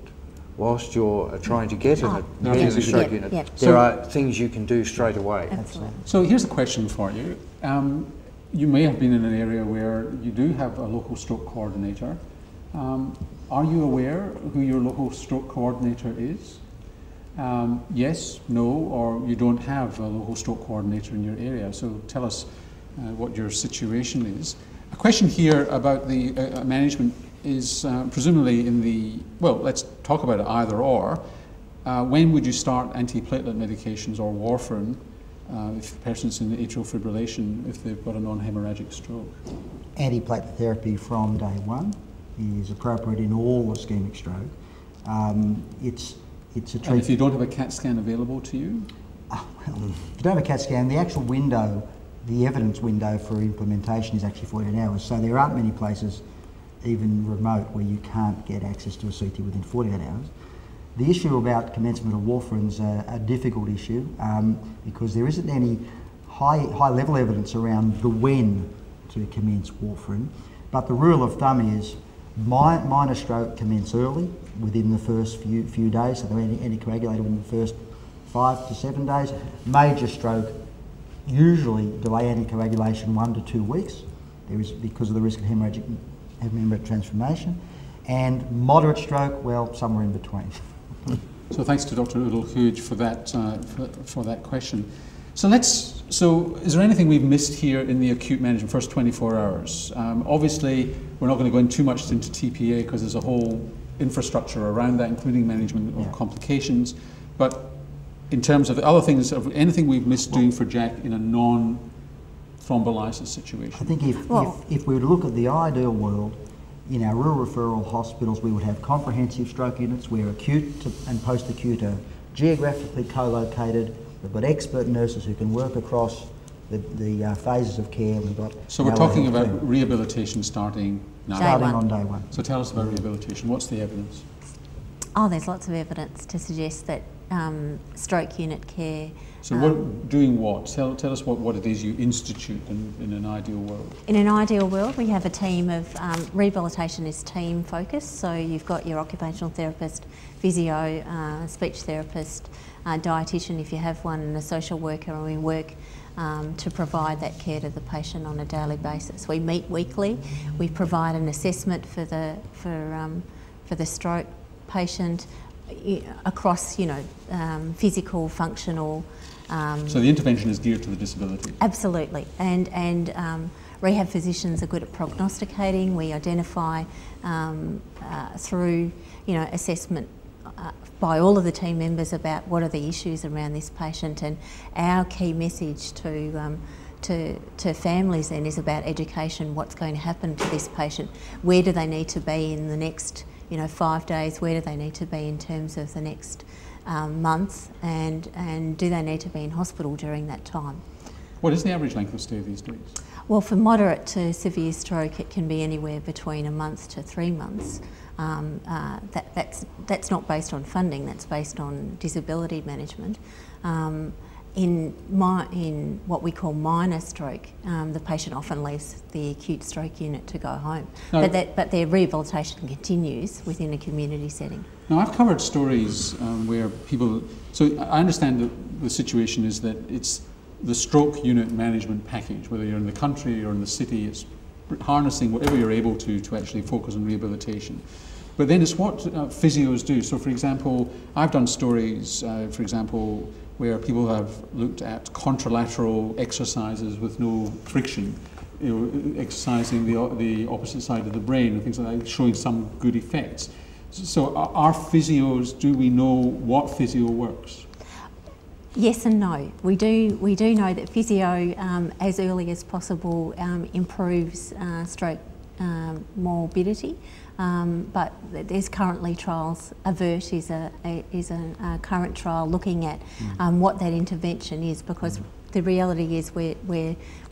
whilst you're trying to get to the stroke unit, there are things you can do straight away. Absolutely. So here's a question for you. You may have been in an area where you do have a local stroke coordinator. Are you aware who your local stroke coordinator is? Yes, no, or you don't have a local stroke coordinator in your area. So tell us what your situation is. A question here about the management is presumably in the, well, let's talk about it either or. When would you start antiplatelet medications or warfarin if the person's in atrial fibrillation, if they've got a non-hemorrhagic stroke? Antiplatelet therapy from day one is appropriate in all ischemic stroke. It's a treatment. And if you don't have a CAT scan available to you? Well, if you don't have a CAT scan, the actual window, the evidence window for implementation is actually 48 hours. So there aren't many places even remote, where you can't get access to a CT within 48 hours. The issue about commencement of warfarin's a difficult issue because there isn't any high level evidence around the when to commence warfarin, but the rule of thumb is minor stroke commence early, within the first few days, so they're anticoagulated within the first 5 to 7 days. Major stroke usually delay anticoagulation 1 to 2 weeks. There is, because of the risk of hemorrhagic transformation, and moderate stroke, well, somewhere in between. So thanks to Dr. Udall-Hooge for that for that question. So is there anything we've missed here in the acute management first 24 hours? Obviously, we're not going to go into too much into TPA because there's a whole infrastructure around that, including management of complications. But in terms of the other things, anything we've missed doing for Jack in a non-thrombolysis situation? I think if we were to look at the ideal world, in our rural referral hospitals, we would have comprehensive stroke units where acute and post-acute are geographically co-located. We've got expert nurses who can work across the phases of care. We've got so we're talking about rehabilitation starting now. Starting on day one. So tell us about rehabilitation. What's the evidence? Oh, there's lots of evidence to suggest that stroke unit care. So doing what? Tell us what it is you institute in an ideal world. In an ideal world, we have a team of, rehabilitation is team focused, so you've got your occupational therapist, physio, speech therapist, dietitian if you have one, and a social worker, and we work to provide that care to the patient on a daily basis. We meet weekly, we provide an assessment for the stroke patient across, physical, functional. So the intervention is geared to the disability? Absolutely, and rehab physicians are good at prognosticating. We identify through, assessment by all of the team members about what are the issues around this patient, and our key message to families then is about education. What's going to happen to this patient? Where do they need to be in the next 5 days? Where do they need to be in terms of the next month, and do they need to be in hospital during that time? What is the average length of stay these days? Well, for moderate to severe stroke, it can be anywhere between a month to 3 months. That's not based on funding, that's based on disability management. In what we call minor stroke, the patient often leaves the acute stroke unit to go home, but their rehabilitation continues within a community setting. Now, I've covered stories where people. So I understand that the situation is that it's the stroke unit management package, whether you're in the country or in the city, it's harnessing whatever you're able to actually focus on rehabilitation. But then it's what physios do. So, for example, I've done stories, for example, where people have looked at contralateral exercises with no friction, exercising the opposite side of the brain and things like that, showing some good effects. So are physios, do we know what physio works? Yes and no. We do know that physio, as early as possible, improves stroke morbidity. But there's currently trials. AVERT is a current trial looking at what that intervention is, because the reality is we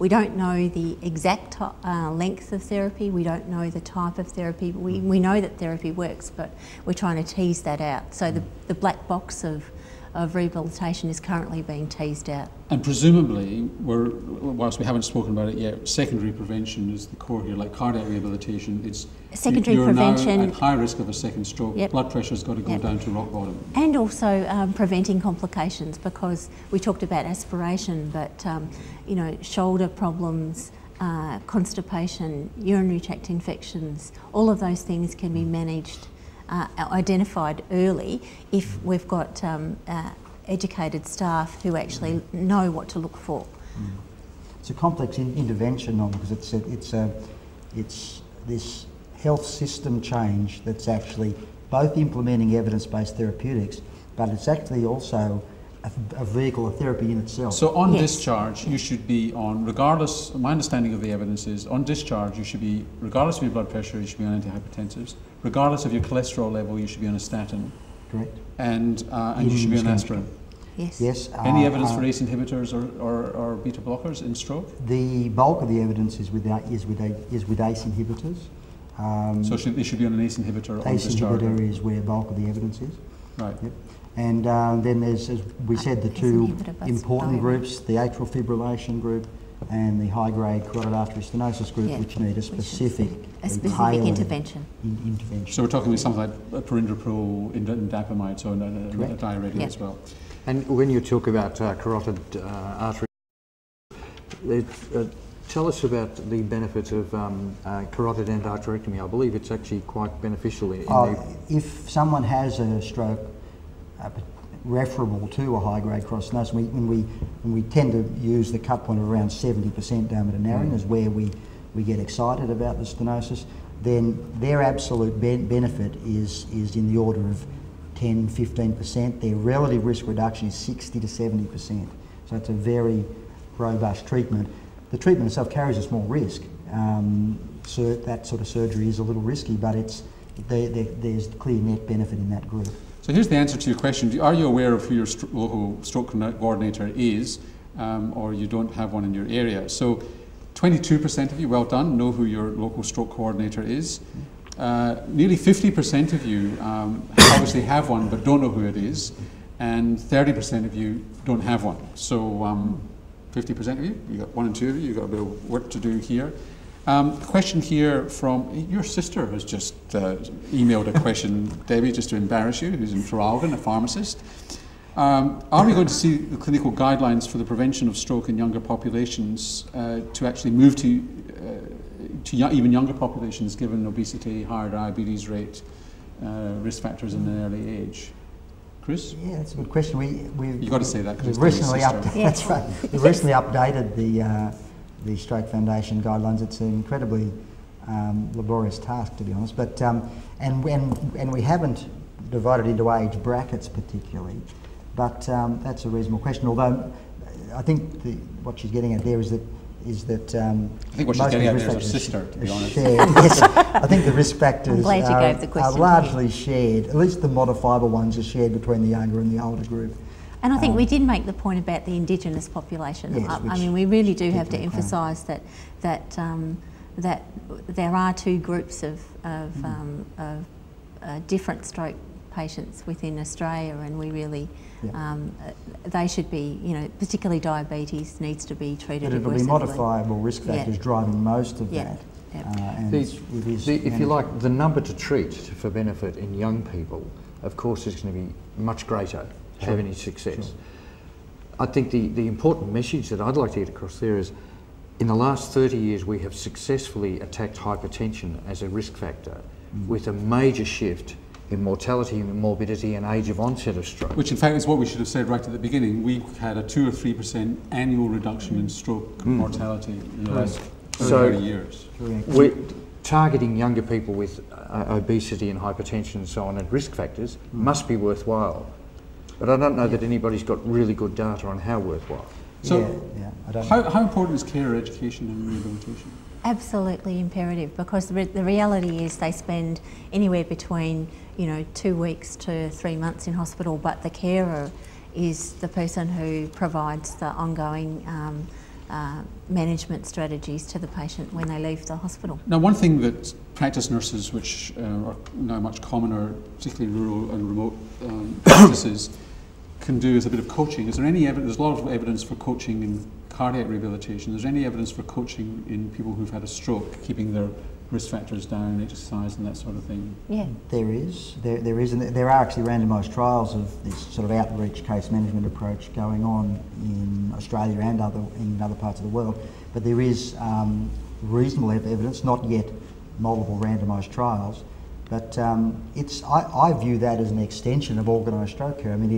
don't know the exact length of therapy, we don't know the type of therapy. We know that therapy works, but we're trying to tease that out. So the black box of rehabilitation is currently being teased out. And presumably, whilst we haven't spoken about it yet, secondary prevention is the core here, like cardiac rehabilitation. It's secondary you're prevention. Now at high risk of a second stroke. Yep. Blood pressure's got to go Yep. down to rock bottom. And also preventing complications, because we talked about aspiration, but shoulder problems, constipation, urinary tract infections, all of those things can be managed, identified early if we've got educated staff who actually know what to look for. It's a complex intervention, because it's this health system change that's actually both implementing evidence-based therapeutics, but it's actually also a vehicle of therapy in itself. So on discharge, you should be on, regardless, my understanding of the evidence is, on discharge you should be, regardless of your blood pressure, you should be on antihypertensives. Regardless of your cholesterol level, you should be on a statin. Correct. And you should be on aspirin. Yes. Yes. Any evidence for ACE inhibitors or beta blockers in stroke? The bulk of the evidence is with ACE inhibitors. So they should be on an ACE inhibitor on ACE discharge? inhibitor is where bulk of the evidence is. Right. Yep. And then there's, as we said, the ACE two inhibitor, but important sorry. groups, the atrial fibrillation group and the high-grade carotid artery stenosis group, Yeah, which need a specific specific intervention. intervention. So we're talking about something like perindopril, indapamide, so a diuretic Yeah. as well. And when you talk about carotid artery, tell us about the benefits of carotid endarterectomy. I believe it's actually quite beneficial in if someone has a stroke referable to a high-grade carotid stenosis, when we tend to use the cut point of around 70% diameter narrowing is where we get excited about the stenosis, then their absolute benefit is in the order of 10-15%. Their relative risk reduction is 60 to 70%. So it's a very robust treatment. The treatment itself carries a small risk. So that sort of surgery is a little risky, but there's clear net benefit in that group. So here's the answer to your question. Are you aware of who your local stroke coordinator is, or you don't have one in your area? So 22% of you, well done, know who your local stroke coordinator is. Nearly 50% of you obviously have one but don't know who it is, and 30% of you don't have one. So 50% of you, you got 1 and 2 of you, you've got a bit of work to do here. Question here from, your sister has just emailed a question, Debbie, just to embarrass you, who's in Traralgon, a pharmacist. Are we going to see the clinical guidelines for the prevention of stroke in younger populations to actually move to even younger populations, given obesity, higher diabetes rate, risk factors in an early age? Chris? Yeah, that's a good question. You've got to say that because we've recently that's right. We've recently updated the Stroke Foundation guidelines. It's an incredibly laborious task, to be honest. But and we haven't divided into age brackets particularly. But that's a reasonable question. Although I think what she's getting at there is that I think what she's getting at there is her sister, to be honest. Yes, I think the risk factors I'm glad you gave the question are largely shared. At least the modifiable ones are shared between the younger and the older group. And I think we did make the point about the Indigenous population. Yes, I mean, we really do have to emphasise that there are two groups of different stroke patients within Australia, and we really they should be, particularly diabetes needs to be treated aggressively. But it'll be modifiable risk factors driving most of that. And if you like, the number to treat for benefit in young people, of course, is going to be much greater to have any success. Sure. I think the important message that I'd like to get across there is, in the last 30 years, we have successfully attacked hypertension as a risk factor with a major shift in mortality and morbidity and age of onset of stroke. Which in fact is what we should have said right at the beginning. We had a 2 or 3% annual reduction in stroke mortality in the last 30 years. We're targeting younger people with obesity and hypertension and so on, and risk factors must be worthwhile. But I don't know that anybody's got really good data on how worthwhile. So how important is carer education and rehabilitation? Absolutely imperative, because the reality is they spend anywhere between 2 weeks to 3 months in hospital, but the carer is the person who provides the ongoing management strategies to the patient when they leave the hospital. Now, one thing that practice nurses, which are now much commoner, particularly rural and remote practices, can do is a bit of coaching. Is there any evidence? There's a lot of evidence for coaching in cardiac rehabilitation. Is there any evidence for coaching in people who've had a stroke, keeping their risk factors down, exercise and that sort of thing? Yeah. There is. There is, and there are actually randomised trials of this sort of outreach case management approach going on in Australia and in other parts of the world. But there is reasonable evidence, not yet multiple randomised trials, but I view that as an extension of organised stroke care. I mean,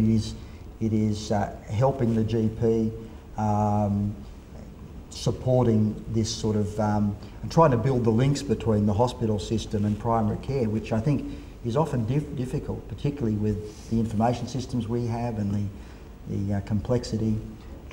it is helping the GP, supporting this sort of, and trying to build the links between the hospital system and primary care, which I think is often difficult, particularly with the information systems we have and the complexity.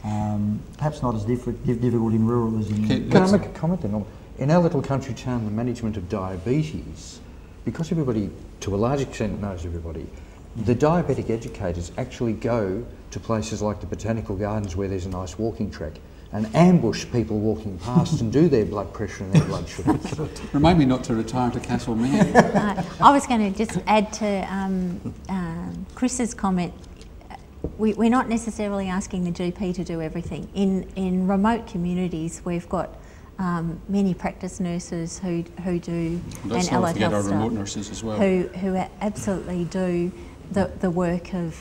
Perhaps not as difficult in rural as in... Can I make a comment then? In our little country town, the management of diabetes, because everybody, to a large extent, knows everybody, the diabetic educators actually go to places like the Botanical Gardens where there's a nice walking track ambush people walking past and do their blood pressure and their blood sugar. Remind me not to retire to Castlemaine. I was going to just add to Chris's comment. We're not necessarily asking the GP to do everything. In remote communities, we've got many practice nurses who do, Let's and not forget our staff remote nurses as well. who absolutely do the work of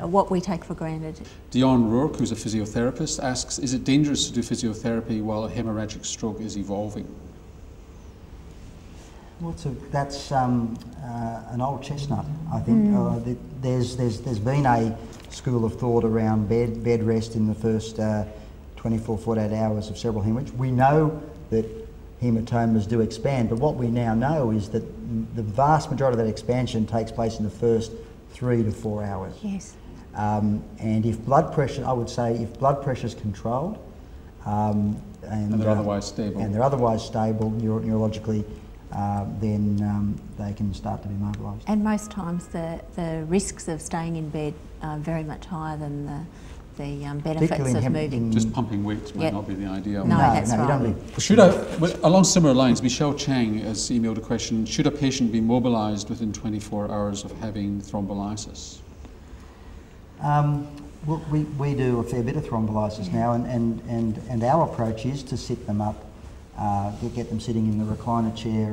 what we take for granted. Dion Rourke, who's a physiotherapist, asks, is it dangerous to do physiotherapy while a hemorrhagic stroke is evolving? Well, that's an old chestnut, I think. There's been a school of thought around bed rest in the first 24, 48 hours of cerebral hemorrhage. We know that hematomas do expand, but what we now know is that the vast majority of that expansion takes place in the first 3 to 4 hours. Yes. And if blood pressure, I would say, if blood pressure is controlled, and they're otherwise stable. And they're otherwise stable neurologically, then they can start to be mobilised. And most times the risks of staying in bed are very much higher than the benefits of moving. Just pumping weights might not be the ideal. No, that's you right. don't need. Should along similar lines, Michelle Chang has emailed a question, should a patient be mobilised within 24 hours of having thrombolysis? Well, we do a fair bit of thrombolysis now, and our approach is to sit them up, get them sitting in the recliner chair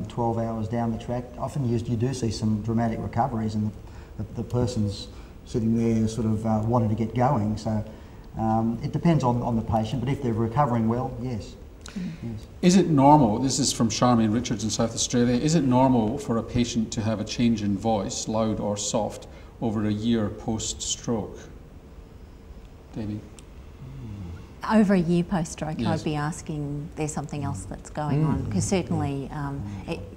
12 hours down the track. Often you do see some dramatic recoveries, and the person's sitting there sort of wanting to get going. So it depends on the patient, but if they're recovering well, yes. Yes. Is it normal, this is from Charmaine Richards in South Australia, is it normal for a patient to have a change in voice, loud or soft, over a year post-stroke? Debbie? Over a year post-stroke, Yes. I'd be asking there's something else that's going on, because certainly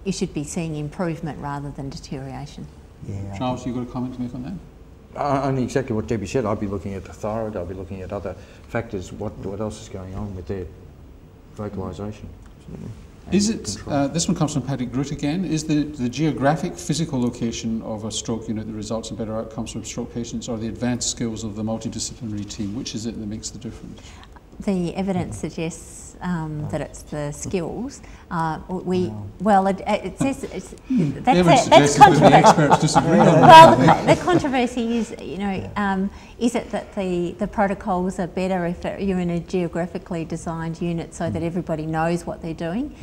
you should be seeing improvement rather than deterioration. Yeah. Charles, you got a comment to make on that? Only exactly what Debbie said. I'd be looking at the thyroid, I'd be looking at other factors, what else is going on with their vocalisation. Is it, this one comes from Patrick Groot again, is the geographic physical location of a stroke unit that results in better outcomes for stroke patients, or the advanced skills of the multidisciplinary team? Which is it that makes the difference? The evidence suggests that it's the skills. It says that's controversial. The experts disagree on that. Well, the controversy is, is it that the protocols are better if you're in a geographically designed unit so that everybody knows what they're doing?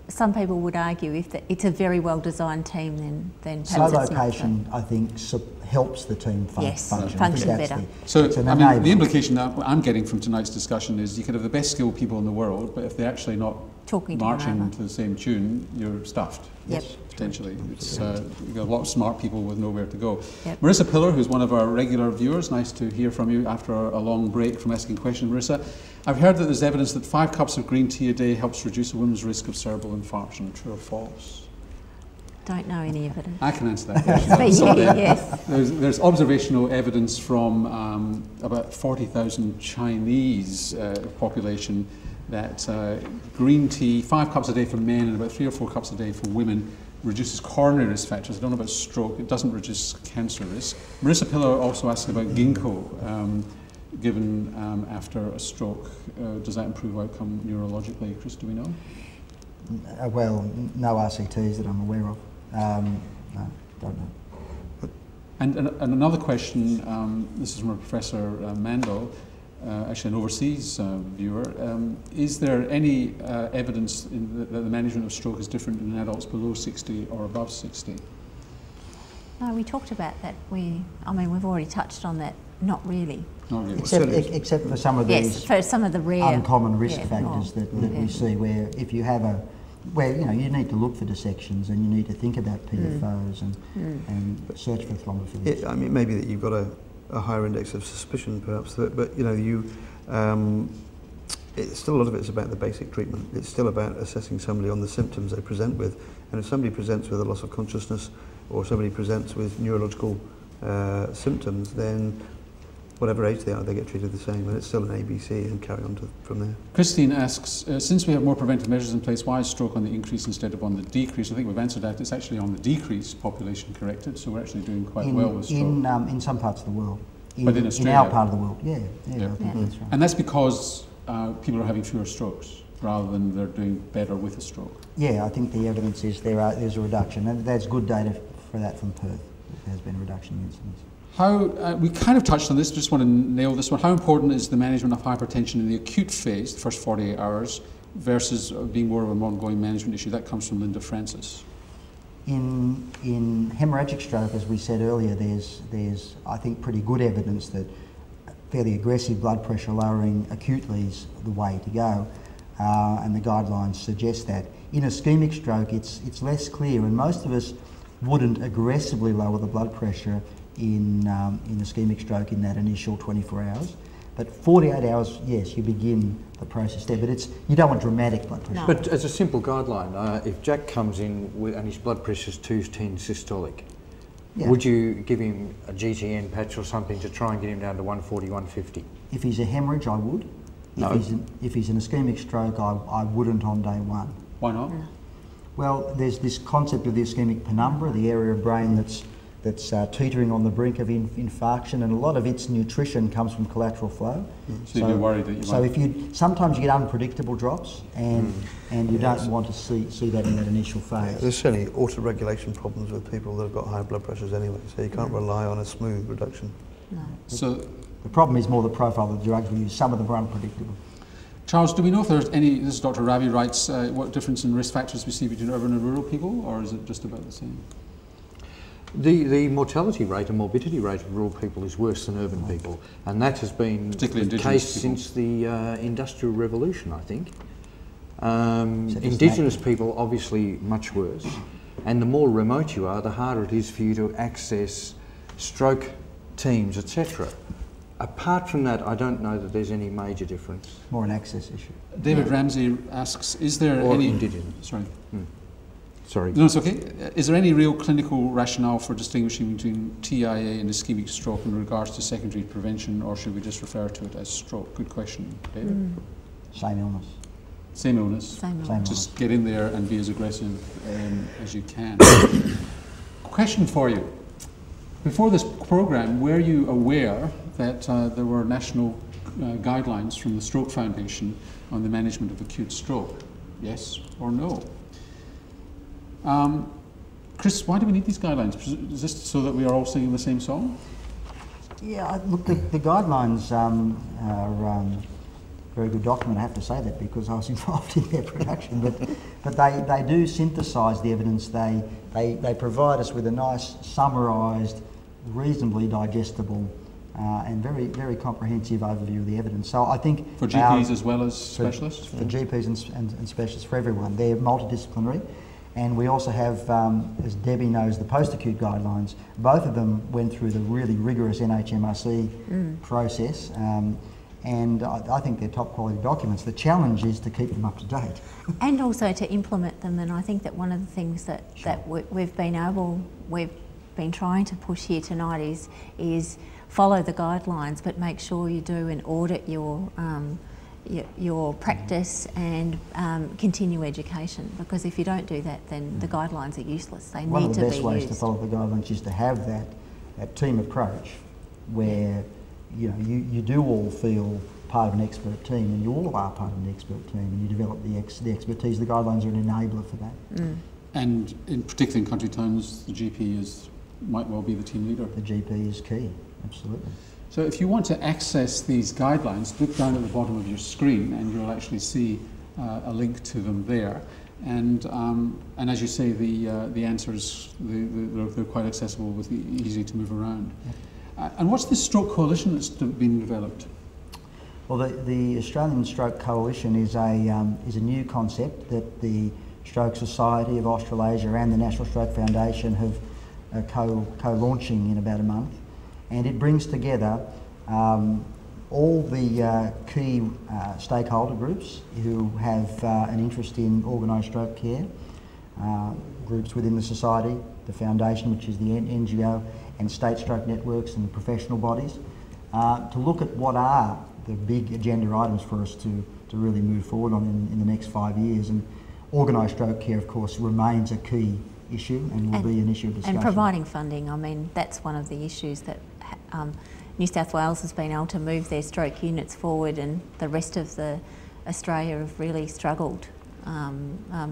Some people would argue if it's a very well designed team, then perhaps Slow it's location, I think, helps the team function. Function better. So, the implication that I'm getting from tonight's discussion is you could have the best skilled people in the world, but if they're actually not talking marching to the same tune, you're stuffed. Yep. Potentially. It's, you've got a lot of smart people with nowhere to go. Yep. Marissa Pillar, who's one of our regular viewers, nice to hear from you after a long break from asking questions. Marissa, I've heard that there's evidence that 5 cups of green tea a day helps reduce a woman's risk of cerebral infarction. True or false? Don't know any evidence. I can answer that question. Yes. There's observational evidence from about 40,000 Chinese population that green tea, 5 cups a day for men and about 3 or 4 cups a day for women, reduces coronary risk factors. I don't know about stroke. It doesn't reduce cancer risk. Marissa Pillar also asked about ginkgo given after a stroke. Does that improve outcome neurologically? Chris, do we know? Well, no RCTs that I'm aware of. No, don't know. And another question, this is from Professor Mandel, actually an overseas viewer. Is there any evidence that the management of stroke is different in adults below 60 or above 60? No, we talked about that. We've already touched on that. Not really. Not really. Except for some of these for some of the rare uncommon risk factors that we see, where if you have you need to look for dissections and you need to think about PFOs and search for thrombophilics. Maybe that you've got a higher index of suspicion, perhaps, but it's still a lot of it's about the basic treatment. It's still about assessing somebody on the symptoms they present with, and if somebody presents with a loss of consciousness or somebody presents with neurological symptoms, then whatever age they are, they get treated the same, and it's still an ABC and carry on from there. Christine asks, since we have more preventive measures in place, why is stroke on the increase instead of on the decrease? I think we've answered that. It's actually on the decrease, population corrected, so we're actually doing quite well with stroke. In some parts of the world. But in in Australia? our part of the world. Yeah, Yeah. I think that's right. And that's because people are having fewer strokes rather than they're doing better with a stroke. Yeah, I think the evidence is there's a reduction, and there's good data for that from Perth. There has been a reduction in incidence. How, we kind of touched on this, just want to nail this one. How important is the management of hypertension in the acute phase, the first 48 hours, versus being more of an ongoing management issue? That comes from Linda Francis. In hemorrhagic stroke, as we said earlier, there's I think pretty good evidence that fairly aggressive blood pressure lowering acutely is the way to go, and the guidelines suggest that. In ischemic stroke, it's less clear, and most of us wouldn't aggressively lower the blood pressure in ischemic stroke in that initial 24 hours. But 48 hours, yes, you begin the process there, but you don't want dramatic blood pressure. No. But as a simple guideline, if Jack comes in and his blood pressure is 210 systolic, Yeah. would you give him a GTN patch or something to try and get him down to 140, 150? If he's a hemorrhage, I would. No. If he's an ischemic stroke, I wouldn't on day one. Why not? Well, there's this concept of the ischemic penumbra, the area of brain that's teetering on the brink of infarction, and a lot of its nutrition comes from collateral flow. So you'd be worried that you might... sometimes you get unpredictable drops, and you don't want to see that in that initial phase. There's certainly auto-regulation problems with people that have got high blood pressures anyway, so you can't rely on a smooth reduction. No. So, The problem is more the profile of the drugs we use. Some of them are unpredictable. Charles, do we know if there's any, this is Dr. Ravi writes, what difference in risk factors we see between urban and rural people, or is it just about the same? The mortality rate and morbidity rate of rural people is worse than urban people, and that has been the case since the Industrial Revolution, I think. Indigenous people, obviously much worse, and the more remote you are, the harder it is for you to access stroke teams, etc. Apart from that, I don't know that there's any major difference. More an access issue. David Ramsey asks, is there Or any... Indigenous. Sorry. Sorry. No, it's okay. Is there any real clinical rationale for distinguishing between TIA and ischemic stroke in regards to secondary prevention, or should we just refer to it as stroke? Good question, David. Same illness. Same illness. Same illness. Same Just get in there and be as aggressive as you can. Question for you. Before this program, were you aware that there were national guidelines from the Stroke Foundation on the management of acute stroke? Yes or no? Chris, why do we need these guidelines? Is this so that we are all singing the same song? Yeah, look, the guidelines are very good document, I have to say that, because I was involved in their production, but they do synthesise the evidence. They provide us with a nice summarised, reasonably digestible and very, very comprehensive overview of the evidence. So I think... For GPs as well as specialists? For GPs and specialists, for everyone. They're multidisciplinary. And we also have, as Debbie knows, the post-acute guidelines. Both of them went through the really rigorous NHMRC process, and I think they're top quality documents. The challenge is to keep them up to date. And also to implement them, and I think that one of the things that we've been trying to push here tonight is follow the guidelines, but make sure you do and audit your practice and continue education, because if you don't do that, then the guidelines are useless. They One need of to the be best ways used. to follow the guidelines is to have that team approach where you do all feel part of an expert team, and you all are part of an expert team, and you develop the expertise. The guidelines are an enabler for that. And in particular in country towns, the GP might well be the team leader. The GP is key, absolutely. So if you want to access these guidelines, look down at the bottom of your screen and you'll actually see a link to them there. And as you say, the answers, they're quite accessible, easy to move around. And what's the Stroke Coalition that's been developed? Well, the Australian Stroke Coalition is a new concept that the Stroke Society of Australasia and the National Stroke Foundation have co-launching in about a month. And it brings together all the key stakeholder groups who have an interest in organised stroke care, groups within the society, the foundation, which is the NGO, and state stroke networks and professional bodies, to look at what are the big agenda items for us to really move forward on in the next 5 years. And organised stroke care, of course, remains a key issue and will be an issue of discussion. And providing funding, I mean, that's one of the issues that New South Wales has been able to move their stroke units forward, and the rest of Australia have really struggled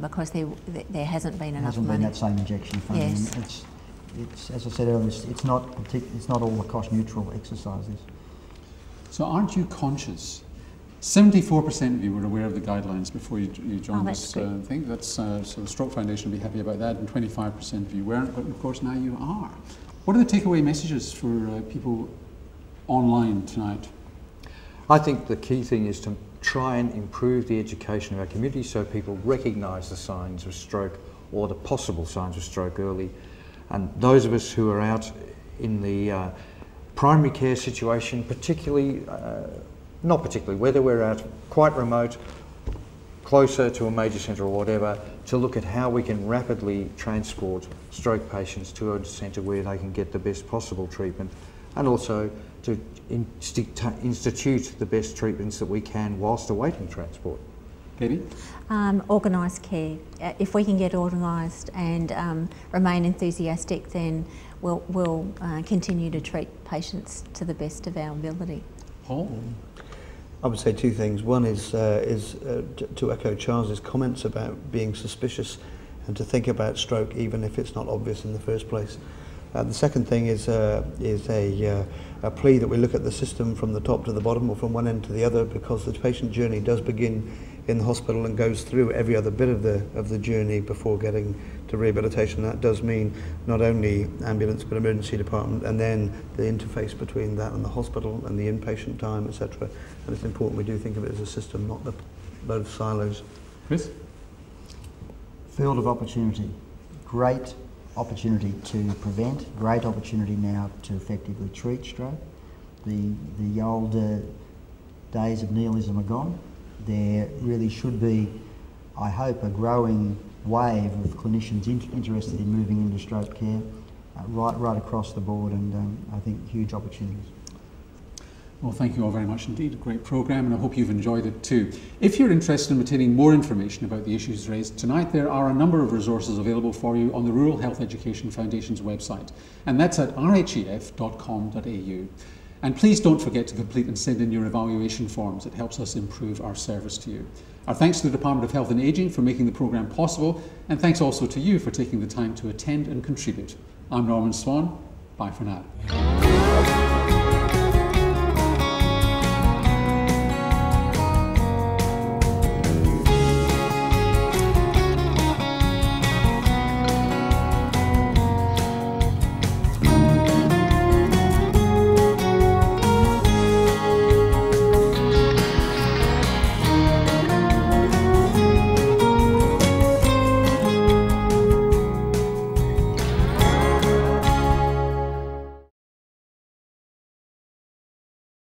because there hasn't been enough hasn't money. been that same injection funding. Yes. It's as I said earlier, it's not all a cost neutral exercise. So aren't you conscious? 74% of you were aware of the guidelines before you joined this thing. That's so the Stroke Foundation will be happy about that, and 25% of you weren't, but of course now you are. What are the takeaway messages for people online tonight? I think the key thing is to try and improve the education of our community so people recognise the signs of stroke or the possible signs of stroke early. And those of us who are out in the primary care situation, particularly, not particularly, whether we're out quite remote, closer to a major centre or whatever, to look at how we can rapidly transport stroke patients to a centre where they can get the best possible treatment, and also to institute the best treatments that we can whilst awaiting transport. Katie? Organised care. If we can get organised and remain enthusiastic, then we'll continue to treat patients to the best of our ability. Paul? I would say two things. One is to echo Charles's comments about being suspicious and to think about stroke even if it's not obvious in the first place. The second thing is a plea that we look at the system from the top to the bottom or from one end to the other, because the patient journey does begin in the hospital and goes through every other bit of the journey before getting to rehabilitation. That does mean not only ambulance but emergency department, and then the interface between that and the hospital and the inpatient time, etc. And it's important we do think of it as a system, not the load of silos. Chris? Field of opportunity. Great opportunity to prevent, great opportunity now to effectively treat stroke. The old days of nihilism are gone. There really should be, I hope, a growing wave of clinicians interested in moving into stroke care right across the board, and I think huge opportunities. Well, thank you all very much indeed. A great programme, and I hope you've enjoyed it too. If you're interested in obtaining more information about the issues raised tonight, there are a number of resources available for you on the Rural Health Education Foundation's website, and that's at rhef.com.au. And please don't forget to complete and send in your evaluation forms. It helps us improve our service to you. Our thanks to the Department of Health and Ageing for making the programme possible, and thanks also to you for taking the time to attend and contribute. I'm Norman Swan. Bye for now.